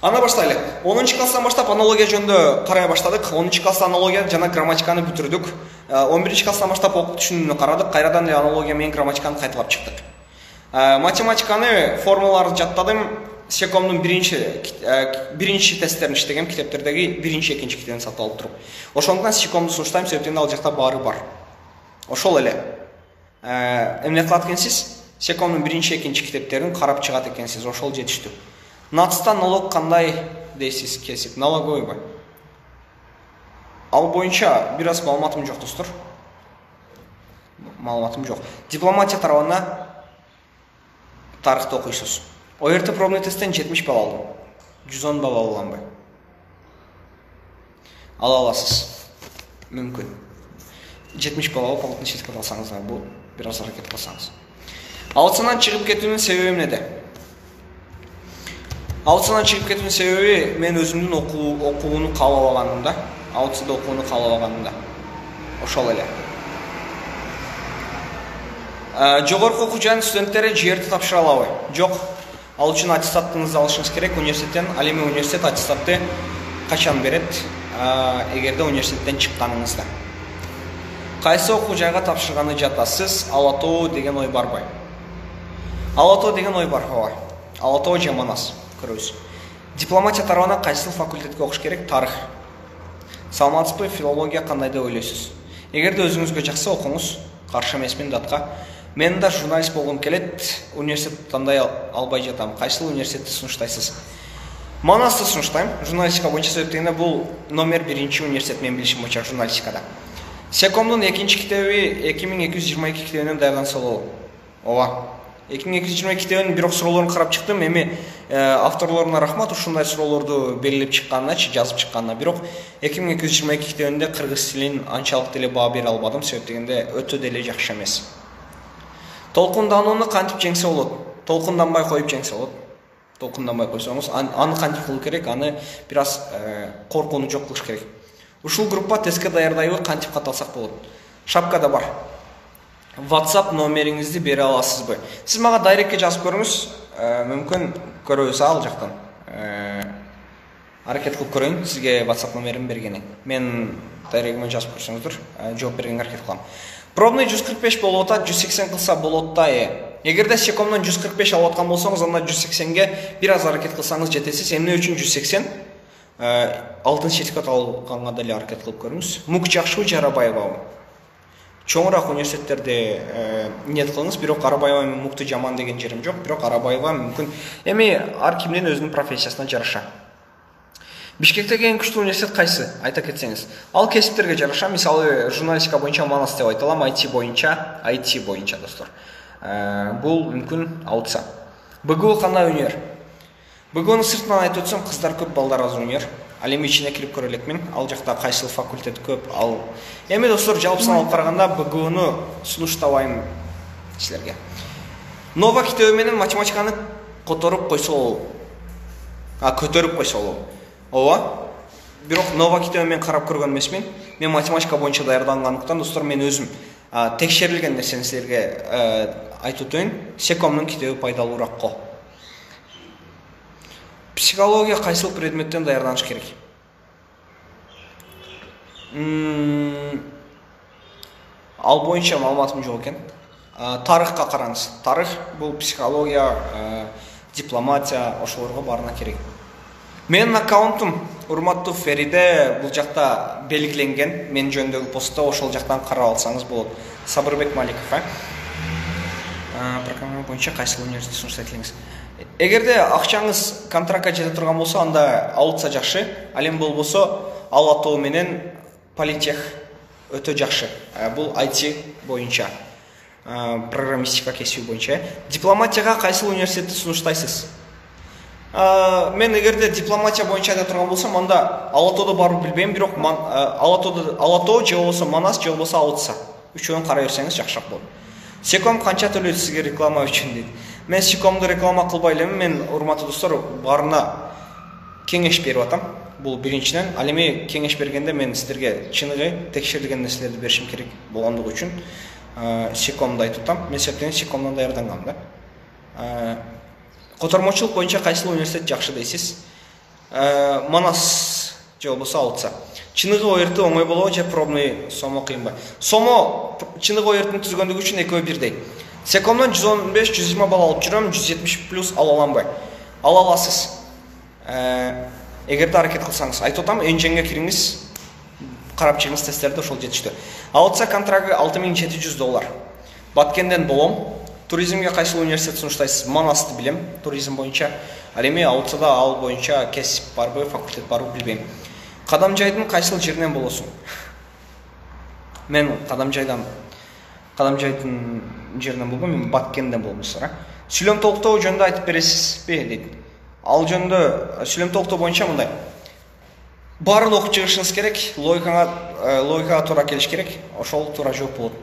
Ана баштайлы. 10 класстан баштап аналогия жөнүндө карай баштадык. 10 класста аналогия жана грамматиканы бүтүрдүк. 11 класстан баштап окуп түшүнүүнү карадык. Кайрадан эле аналогия менен грамматиканы кайталап чыктык. Математиканы, формулаларды жаттадым. Секомдун биринчи тесттерин иштегем, китептердеги биринчи, экинчи китебин сатып алып туруп. Ошондуктан секомду сунуштайм, себептен ал жакта баары бар. Ошол эле. Эмне кылат экенсиз? Секомдун биринчи, экинчи китептерин карап чыгат экенсиз. Ошол жетиштүү. НАЦта налог кандай дейсиз, кесип? Налоговойбу? Ал боюнча бир аз маалыматым жок достор. Маалыматым жок. Дипломатия тарабына тарыхты окуйсуз. ОРТ пробный тесттен 70 балл алдым. 110 балл ала аламбы? Ала аласыз. Мүмкүн. 70 балл алып, алтын сертификат алсаңыздар, бул бир аз аракет кылсаңыз. Аутсынан чыгып кетүүнүн себеби эмнеде? Аутсынан чыгып кетүүнүн себеби мен өзүмдүн окууну каалабаганымда, аутсада окууну каалабаганымда. Ошол эле. Жогорку окуу жайынын студенттери ЖРТ тапшыра алабы? Жок. Ал үчүн аттестатыңызды алышыңыз керек университеттен. Ал эми университет аттестатты качан берет? Эгерде университеттен чыкканыңызда. Кайсы окуу жайга тапшырганы жатасыз? Ала Тоо деген ой барбы? Ала Тоо деген ой бар, ооба. Ала Тоо же Манас. Көрөбүз. Дипломатия тарабына кайсы факультетке окуш керек? Тарых. Саламатсызбы, филология кандай деп ойлойсуз? Эгерде өзүңүзгө жакса окуңуз, каршы эмесмин датка. Мен да журналист болгум келет, университет тандай албай жатам. Кайсы университетти сунуштайсыз? Манасты сунуштайм. Журналистика боюнча себептен бул номер 1 университет мен билишим боюнча журналистикада. Секомдун 2-нчи китеби 2222 китебинен даярданса болобу? Ооба. 2222 китебинин бирок суроолорун карап чыктым. Эми авторлоруна рахмат, ушундай суроолорду белгилеп чыкканына, жазып чыкканына. Бирок 2222 китебинде кыргыз тилин анчалык деле баа бере албадым, себептегенде өтө деле жакшы эмес. Толкунданууну кантип жеңсе болот? Толкунданбай коюп жеңсе болот. Толкунданбай койсоңуз, аны кантип кылуу керек? Аны бир аз коркууну жок кылыш керек. Ушул группа тестке даярдайбы, кантип катталсак болот? Шапкада бар. WhatsApp номериңизди бере аласызбы? Сиз мага дайректке жазып көрүңүз, мүмкүн көрөбүз ал жактан. Аракет кылып көрөйүн, сизге WhatsApp номерин бергени. Мен дайректиме жазып көрсөңүздөр, жооп бергенге аракет кылам. Пробный 145 болуп атат, 180 кылса болот да. Эгерде секомдон 145 алып аткан болсоңуз, анда 180ге бир аз аракет кылсаңыз жетесиз. Эмне үчүн 180? Алтын сертификат алганга деле аракет кылып көрүңүз. МУК жакшыбы же Арабаевабы? Чоңураак университеттерде нет кылыңыз, бирок Арабаева менен МУКты жаман деген жерим жок, бирок Арабаева мүмкүн эми ар кимдин өзүнүн профессиясына жараша. Бишкектеги эң күчтүү университет кайсы? Айта кетсеңиз. Ал кесиптерге жараша, мисалы журналистика боюнча Манас деп айта алам, IT боюнча достор. Бул мүмкүн аутса. БГУ кандай универ? БГУнун сыртынан айтып өтсөм, кыздар көп, балдар аз универ. Ал эми ичине кирип көрө элекмин. Ал жакта кайсыл факультет көп, ал эми достор жалпысын алып караганда БГУну сунуштабайм силерге. Нова китеби менен математиканы көтөрүп койсо болобу? Көтөрүп койсо болобу? Ооба. Бирок Нова китеби мен карап көргөн эмесмин. Мен математика боюнча даярдангандыктан достор мен өзүм текшерилген нерсени силерге айтып өтөйүн. Секомдун китеби пайдалуураак го. Психология кайсыл предметтен даярданыш керек? Ал боюнча маалыматым жок экен. Тарыхка караңыз. Тарых бул психология, дипломатия, ошолорго барына керек. Менин аккаунтум урматтуу Фериде бул жакта белгиленген. Мен жөнүндөгү постто ошол жактан карап алсаңыз болот. Сабырбек Маликов, программа боюнча кайсы университет сунуштайт элеңиз? Эгерде акчаңыз контрактка жете турган болсо, анда алытса жакшы. Ал эми болбосо Ала Тоо менен Политех өтө жакшы. Бул IT боюнча, программистика кесиби боюнча. Дипломатияга кайсы университетти сунуштайсыз? Мен эгерде дипломатия боюнча айта турган болсом, анда Ала Тоодо барып билбейм, бирок Ала Тоо же болбосо Манас же болбосо Алытса. Үчөөнүн карай берсеңиз жакшыраак болот. Секом канча төлөйт сизге реклама үчүн дейт. Мен Секомду реклама кылбай элем. Мен урматтуу достор, барына кеңеш берип атам. Бул биринчиден. Ал эми кеңеш бергенде мен сиздерге чыныгы текшерилген нерселерди беришим керек болгондугу үчүн Секомду айтып атам. Мен себептен Секомдон даярдангам да. Котормочулук боюнча кайсы университет жакшы дейсиз? Манас же болбосо Алытса. Чыныгы ОРТ оңой болобу же пробный СОМО кыйынбы? СОМО чыныгы ОРТны түзгөндүгү үчүн экөө бирдей. Секомдон 115-120 балл алып жүрөм, 170 плюс ала аламбы? Ала аласыз. Эгерде аракет кылсаңыз, айтып атам, энженге кириңиз, карап чыгыңыз тесттерди, ошол жетиштүү. Алытса контрагы $6,700. Баткенден болом. Туризмге кайсы университет сунуштайсыз? Манасты билем, туризм боюнча. Ал эми Алытсада ал боюнча кесип барбы, факультет барбы билбейм. Кадамжайдын кайсыл жеринен болосуң? Мен Кадамжайдын жеринен болбойм, мен Баткенден болом. Сүйлөм толуктоо жөнүндө айтып бересизби дейт. Ал жөнүндө сүйлөм толуктоо боюнча мындай. Баарын окуп чыгышыңыз керек, логикага туура келиш керек, ошол туура жооп болот.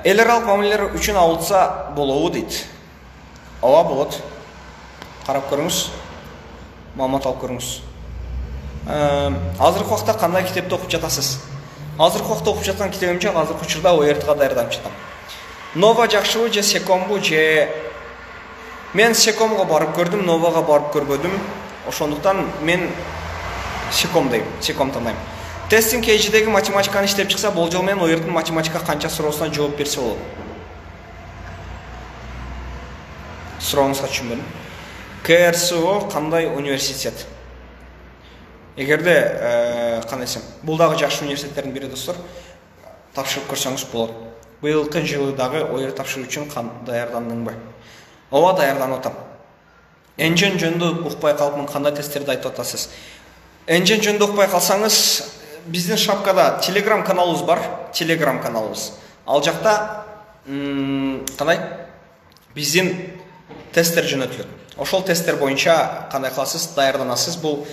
Эл аралык мамилелер үчүн Алытса болобу дейт. Ооба болот. Карап көрүңүз. Маалымат алып көрүңүз. Азыркы убакта кандай китепти окуп жатасыз? Азыркы убакта окуп жаткан китебимче азыркы учурда ОРТга даярданып жатам. Нова жакшыбы же Секомбу же мен Секомго барып көрдүм, Новага барып көрбөдүм. Ошондуктан мен Секом тандайм. Тестинг KG-деги математиканы иштеп чыкса, болжол менен ОРТнын математика канча суроосуна жооп берсе болот? Сурооңузга түшүнбөдүм. КРСО кандай университет? Эгерде кандай десем, бул дагы жакшы университеттердин бири достор. Тапшырып көрсөңүз болот. Быйылкы жылы дагы ОРТ тапшыруу үчүн даярдандыңбы? Ооба, даярданып атам. Энжен жөнүндө укпай калыпмын, кандай тесттерди айтып атасыз? Энжен жөнүндө укпай калсаңыз, биздин шапкада Telegram каналыбыз бар, Telegram каналыбыз. Ал жакта кандай? Биздин тесттер жөнөтүлөт. Ошол тесттер боюнча кандай кыласыз? Даярданасыз. Бул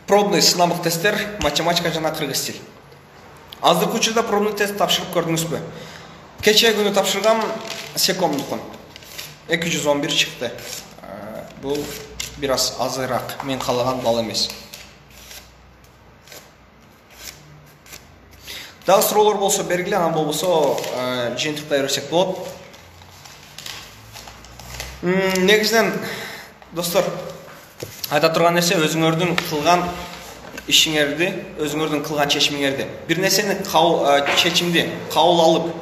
пробный сынамык тесттер, математика жана кыргыз тил. Азыркы учурда пробный тест тапшырып көрдүңүзбү? Кечээ күнү тапшыргам Секомдукун. 211 чыкты. Бул бир аз азыраак, мен каалаган балл эмес. Дагы суроолор болсо бергиле, анан болбосо жыйынтыктай берсек болот. Негизинен достор, айта турган нерсе өзүңөрдүн кылган ишиңерди, өзүңөрдүн кылган чечимиңерди. Бир нерсени чечимди кабыл алып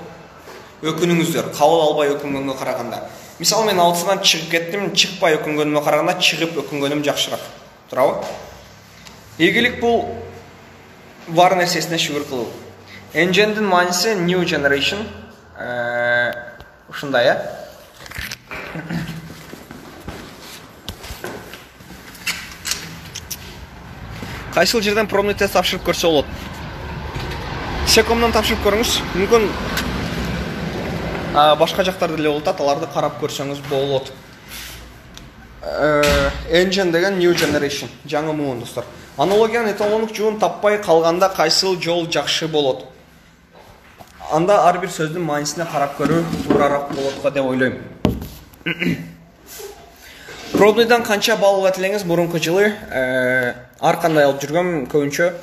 өкүнүңүздөр, кабыл албай өкүнгөнгө караганда. Мисалы мен Алытсадан чыгып кеттим, чыкпай өкүнгөнүмө караганда чыгып өкүнгөнүм жакшыраак. Туурабы? Ийгилик бул бар нерсесине шүгүр кылуу. Энжендин мааниси New Generation. Ушундай, Кайсыл жерден пробный тест тапшырып көрсө болот? Секомдон тапшырып көрүңүз. Мүмкүн башка жактарда эле болот, аларды карап көрсөңүз болот. Engine деген New Generation, жаңы муун достор. Аналогиянын эталондук жуун таппай калганда кайсыл жол жакшы болот? Анда ар бир сөздүн маанисине карап көрүү туурараак болот го деп ойлойм. Пробныйдан канча балл алат элеңиз? Мурунку жылы ар кандай алып жүргөм, көбүнчө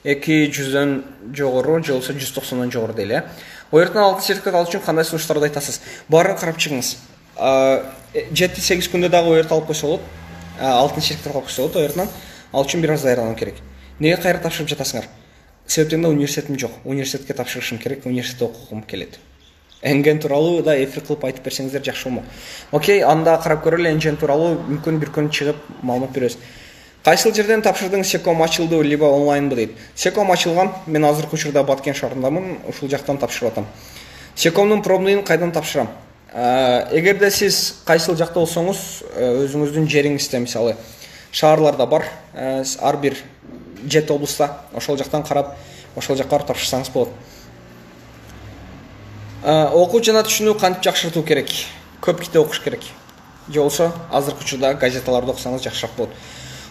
200дөн жогору, же болбосо 190дон жогору дейли. ОРТнын алтын сертификат алуу үчүн кандай сунуштарды айтасыз? Баарын карап чыгыңыз. 7-8 күндө дагы ОРТ алып койсо болот. Алтын сертификат алып койсо болот ОРТнан. Ал үчүн бир аз даярдануу керек. Неге кайра тапшырып жатасыңар? Себептен университетим жок. Университетке тапшырышым керек, университетте окугум келет. Энген тууралуу да эфир кылып айтып берсеңиздер жакшы болмок. Окей, анда карап көрөлү, энген тууралуу мүмкүн бир күн чыгып маалымат беребиз. Кайсыл жерден тапшырдыңыз, секом ачылды либо онлайнбы дейт. Секом ачылган, мен азыркы учурда Баткен шаарындамын, ушул жактан тапшырып атам. Секомдун пробныйын кайдан тапшырам? Эгерде сиз кайсыл жакта болсоңуз, өзүңүздүн жериңизде, мисалы, шаарларда бар, ар бир 7 облуста, ошол жактан карап, ошол жакка барып тапшырсаңыз болот. Окуу жана түшүнүү кантип жакшыртуу керек? Көп китеп окуш керек. Же болсо азыркы учурда газеталарды окусаңыз жакшыраак болот.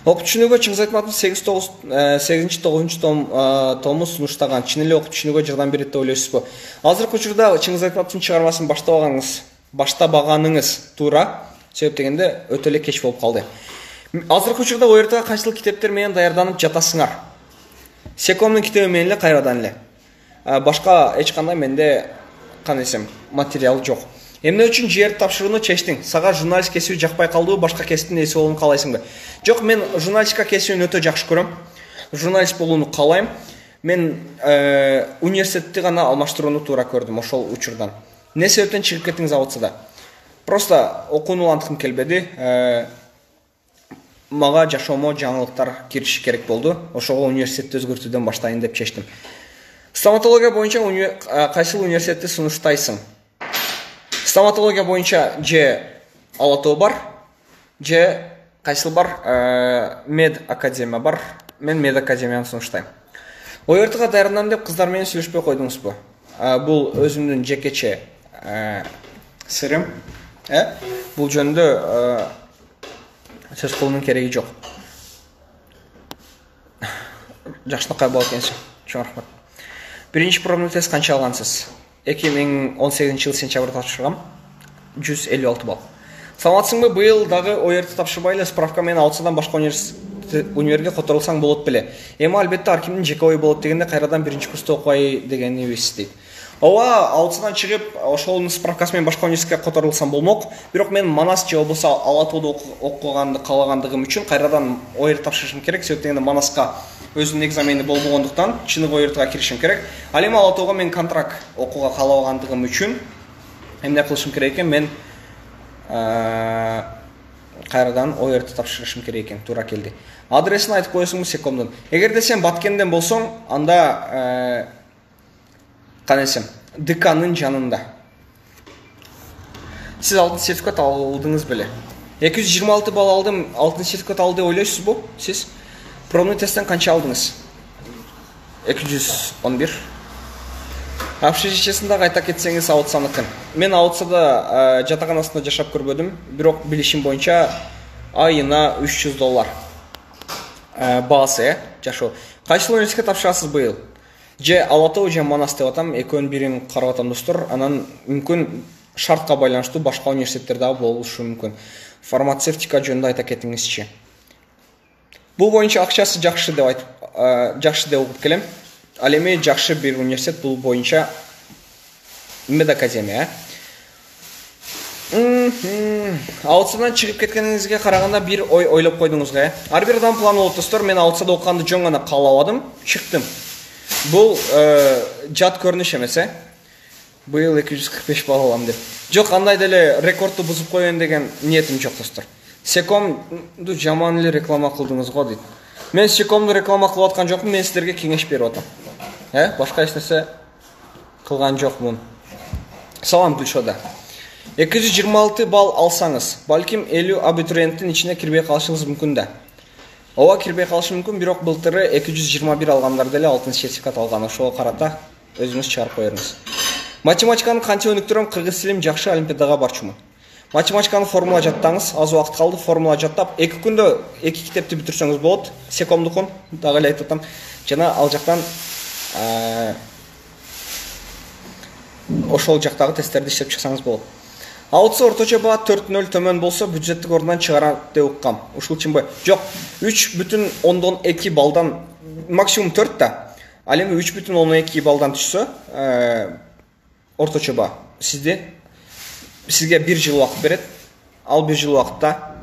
Окуу түшүнүүгө Чыңгыз Айтматов 8-9 тому сунуштаган. Чын эле окуу түшүнүүгө жардам берет деп ойлойсузбу? Азыркы учурда Чыңгыз Айтматовдун чыгармасын баштабаганыңыз туура, себеп дегенде өтө эле кеч болуп калды. Азыркы учурда ОРТга кайсыл китептер менен даярданып жатасыңар? Секомдун китеби менен эле кайрадан эле. Башка эч кандай менде материал жок. Эмне үчүн жерди тапшырууну чечтиң? Сага журналист кесиби жакпай калдыбы, башка кесиптин ээси болууну каалайсыңбы? Жок, мен журналистика кесибин өтө жакшы көрөм. Журналист болууну каалайм. Мен университетти гана алмаштырууну туура көрдүм ошол учурдан. Не себептен чыгып кеттиңиз абытсада? Просто окууну уланткым келбеди. Мага жашоомо жаңылыктар кириши керек болду. Ошого университетти өзгөртүүдөн баштайын деп чечтим. Стоматология боюнча кайсыл университетти сунуштайсың? Стоматология боюнча же Ала Тоо бар, же кайсыл бар, Мед Академия бар. Мен Мед Академияны сунуштайм. ОРТга даярданам деп кыздар менен сүйлөшпөй койдуңузбу? Бул өзүмдүн жекече сырым. Бул жөнүндө сөз кылуунун кереги жок. Жакшынакай болот экенсиң. Чоң рахмат. Биринчи пробный тест канча алгансыз? 2018 жыл сентябрда тапшыргам. 156 балл. Саламатсыңбы? Быйыл дагы ОРТ тапшырбайлы, справка менен аутсадан башка универге которулсаң болот беле? Эми албетте ар кимдин жеке ою болот дегенде кайрадан биринчи курста окуй дегенибиз дейт. Ооба, аутсадан чыгып, ошонун справкасы менен башка университетке которулсам болмок. Бирок мен Манас же болбосо Ала Тоодо окуганды каалагандыгым үчүн кайрадан ОРТ тапшырышым керек. Себеп дегенде Манаска өзүнүн экзамени болбогондуктан чыныгы ОРТга киришим керек. Ал эми Ала Тоого мен контракт окууга каалабагандыгым үчүн эмне кылышым керек экен? Мен кайрадан ОРТ тапшырышым керек экен. Туура келди. Адресин айтып коесуңбу Секомдун? Эгерде сен Баткенден болсоң, анда ДКнын жанында. Сиз алтын сертификат алдыңыз беле? 226 балл алдым, алтын сертификат алды деп ойлойсузбу? Сиз пробный тесттен канча алдыңыз? 211. Общежитиесинде айта кетсеңиз аутсаныкын. Мен аутсада жатаканасында жашап көрбөдүм, бирок билишим боюнча айына $300 баасы жашоо. Кайсыл университетке тапшырасыз быйыл? Же Ала Тоо же Манас деп атам, экөөнүн бирин карап атам достор. Анан мүмкүн шартка байланыштуу башка университеттер дагы болушу мүмкүн. Фармацевтика жөнүндө айта кетиңизчи. Бул боюнча акчасы жакшы деп угуп келем. Ал эми жакшы бир университет бул боюнча Мед Академия. Аутсадан чыгып кеткениңизге караганда бир ой ойлоп койдуңузга. Ар бир адам планы болот достор. Мен аутсада окуганды жөн гана каалабадым, чыктым. Бул жат көрүнүш эмес, Быйыл 245 балл алам деп. Жок, андай деле рекордду бузуп коеюн деген ниетим жок достор. Секомду жаман эле реклама кылдыңыз го дейт. Мен Секомду реклама кылып аткан жокмун, мен силерге кеңеш берип атам. Башка эч нерсе кылган жокмун. Салам Гүлшода. 226 балл алсаңыз, балким 50 абитуриенттин ичине кирбей калышыңыз мүмкүн да. Ооба, кирбей калышы мүмкүн, бирок былтыры 221 алгандар деле алтын сертификат алган. Ошого карата өзүңүз чыгарып коюңуз. Математиканы кантип өнүктүрөм? Кыргыз тилим жакшы, олимпиадага барчумун. Математиканы формула жаттаңыз, аз убакыт калды, формула жаттап, 2 күндө 2 китепти бүтүрсөңүз болот. Секомдукун дагы эле айтып атам. Жана ал жактан ошол жактагы тесттерди иштеп чыксаңыз болот. Аутса орточо баа 4.0 төмөн болсо бюджеттик орундан чыгарат деп уккам. Ушул чынбы? Жок, 3.2 балдан максимум 4 да. Ал эми 3.2 балдан түшсө, орточо баа сизге 1 жыл убакыт берет. Ал 1 жыл убакытта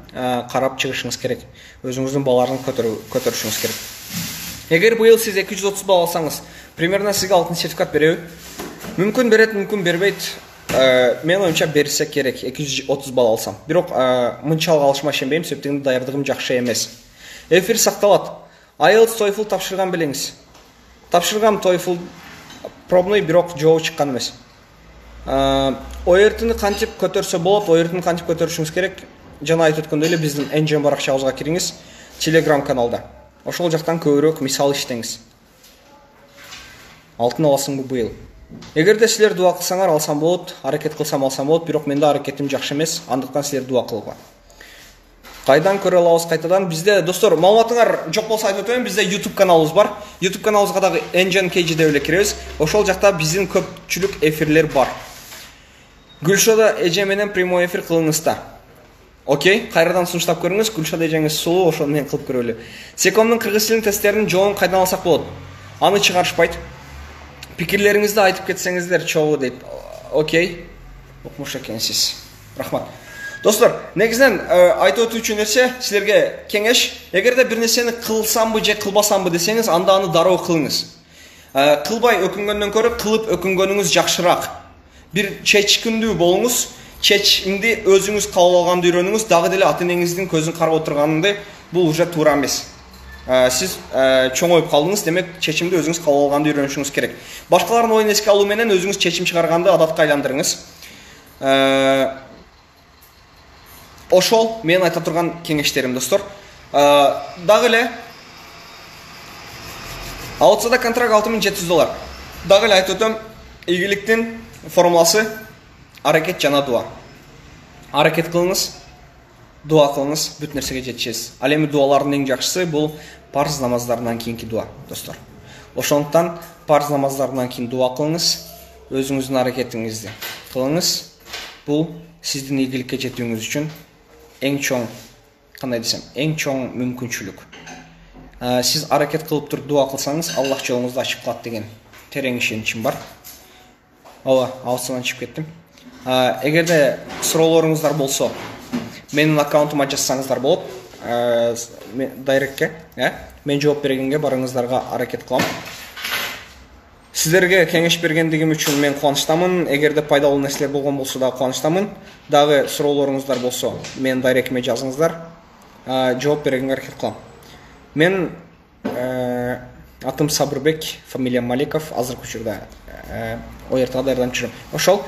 карап чыгышыңыз керек. Өзүңүздүн балларын көтөрүшүңүз керек. Эгер быйыл сиз 230 балл алсаңыз, примерно сизге алтын сертификат береби? Мүмкүн берет, мүмкүн бербейт. Мен оюмча берсе керек 230 балл алсам. Бирок мынчалык алышыма ишенбейм, себептен даярдыгым жакшы эмес. Эфир сақталады. IELTS TOEFL тапшырған білеңіз. Тапшырған TOEFL пробный бирок жооп чыккан эмес. OERT-ны кантип көтөрсө болот, OERT-ны кантип көтөрүшүңүз керек? Жана айтып өткөндөй эле биздин Engine баракчабызга кириңиз, Telegram каналда. Ошол жактан көбүрөөк мисал иштеңиз. Алтын аласыңбы быйыл? Эгерде силер дуа кылсаңар алсам болот, аракет кылсам алсам болот, бирок менде аракетим жакшы эмес, андыктан силер дуа кылгыла. Кайдан көрө алабыз кайтадан? Бизде достор, маалыматыңар жок болсо айтып өтөйүн, бизде YouTube каналыбыз бар. YouTube каналыбызга дагы Engine KG деп эле киребиз. Ошол жакта биздин көпчүлүк эфирлер бар. Гүлшада эже менен прямой эфир кылыңызда. Окей, кайрадан сунуштап көрүңүз. Гүлшада эжеңиз сулуу, ошону менен кылып көрөлү. Секомдун кыргыз тилинин тесттеринин жообун кайдан алсак болот? Аны чыгарышпайт. Пикирлериңизди айтып кетсеңиздер чогуу дейт. Окей. Окмуш экенсиз. Рахмат. Достор, негизинен айтып өтүүчү нерсе силерге кеңеш. Эгерде бир нерсени кылсамбы же кылбасамбы десеңиз, анда аны дароо кылыңыз. Кылбай өкүнгөндөн көрө кылып өкүнгөнүңүз жакшыраак. Бир чечкиндүү болуңуз, чечимди өзүңүз каалаганды үйрөнүңүз, дагы деле ата-энеңиздин көзүн карап отурганды бул уже туура эмес. Сиз чоңоюп калдыңыз, демек чечимди өзүңүз каалаганды үйрөнүшүңүз керек. Башкалардын оюн эске алуу менен өзүңүз чечим чыгарганды адатка айландырыңыз. Ошол мен айта турган кеңештерим, достор. Дагы эле аутсада контракт $6700. Дагы эле айтып өтөм, ийгиликтин формуласы аракет жана дуа. Аракет кылыңыз, дуа кылыңыз, бүт нерсеге жетишесиз. Ал эми дуалардын эң жакшысы бул парз намаздарынан кийинки дуа, достор. Ошондуктан парз намаздарынан кийин дуа кылыңыз, өзүңүздүн аракетиңизди кылыңыз. Бул сиздин ийгиликке жетүүңүз үчүн эң чоң, кандай десем, эң чоң мүмкүнчүлүк. Сиз аракет кылып туруп дуа кылсаңыз, Аллах жолуңузду ачып калат деген терең ишеничим бар. Аусынан чыгып кеттим. Эгерде суроолоруңуздар болсо, менин аккаунтума жазсаңыздар болот. Дайректке, мен жооп бергенге барыңыздарга аракет кылам. Сиздерге кеңеш бергендигим үчүн мен кубанычтамын. Эгерде пайдалуу нерселер болгон болсо да кубанычтамын. Дагы суроолоруңуздар болсо, мен дайректиме жазыңыздар. Жооп бергенге аракет кылам. Мен атым Сабырбек, фамилиям Маликов, азыркы учурда OERT-га даярданып жүрөм. Ошол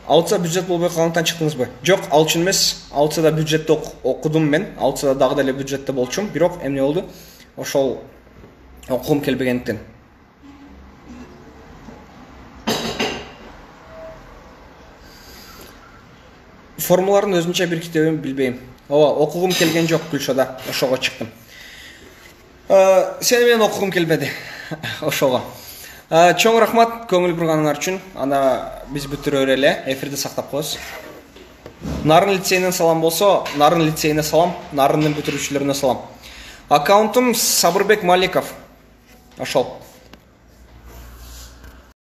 аутса бюджет болбой калгандыктан чыктыңызбы? Жок, ал үчүн эмес. Аутсада бюджетте окудум мен. Аутсада дагы деле бюджетте болчумун, бирок эмне болду? Ошол окугум келбегендиктен. Формуларын өзүнчө бир китебин билбейм. Окугум келген жок Гүлшада, ошого чыктым. Сени менен окугум келбеди. Ошого. Чоң рахмат көңүл бурганыңар үчүн. Ана биз бүтүрөр эле, эфирди сактап коебуз. Нарын лицейинен салам болсо, Нарын лицейине салам, Нарындын бүтүрүүчүлөрүнө салам. Аккаунтум Сабырбек Маликов. Ошол.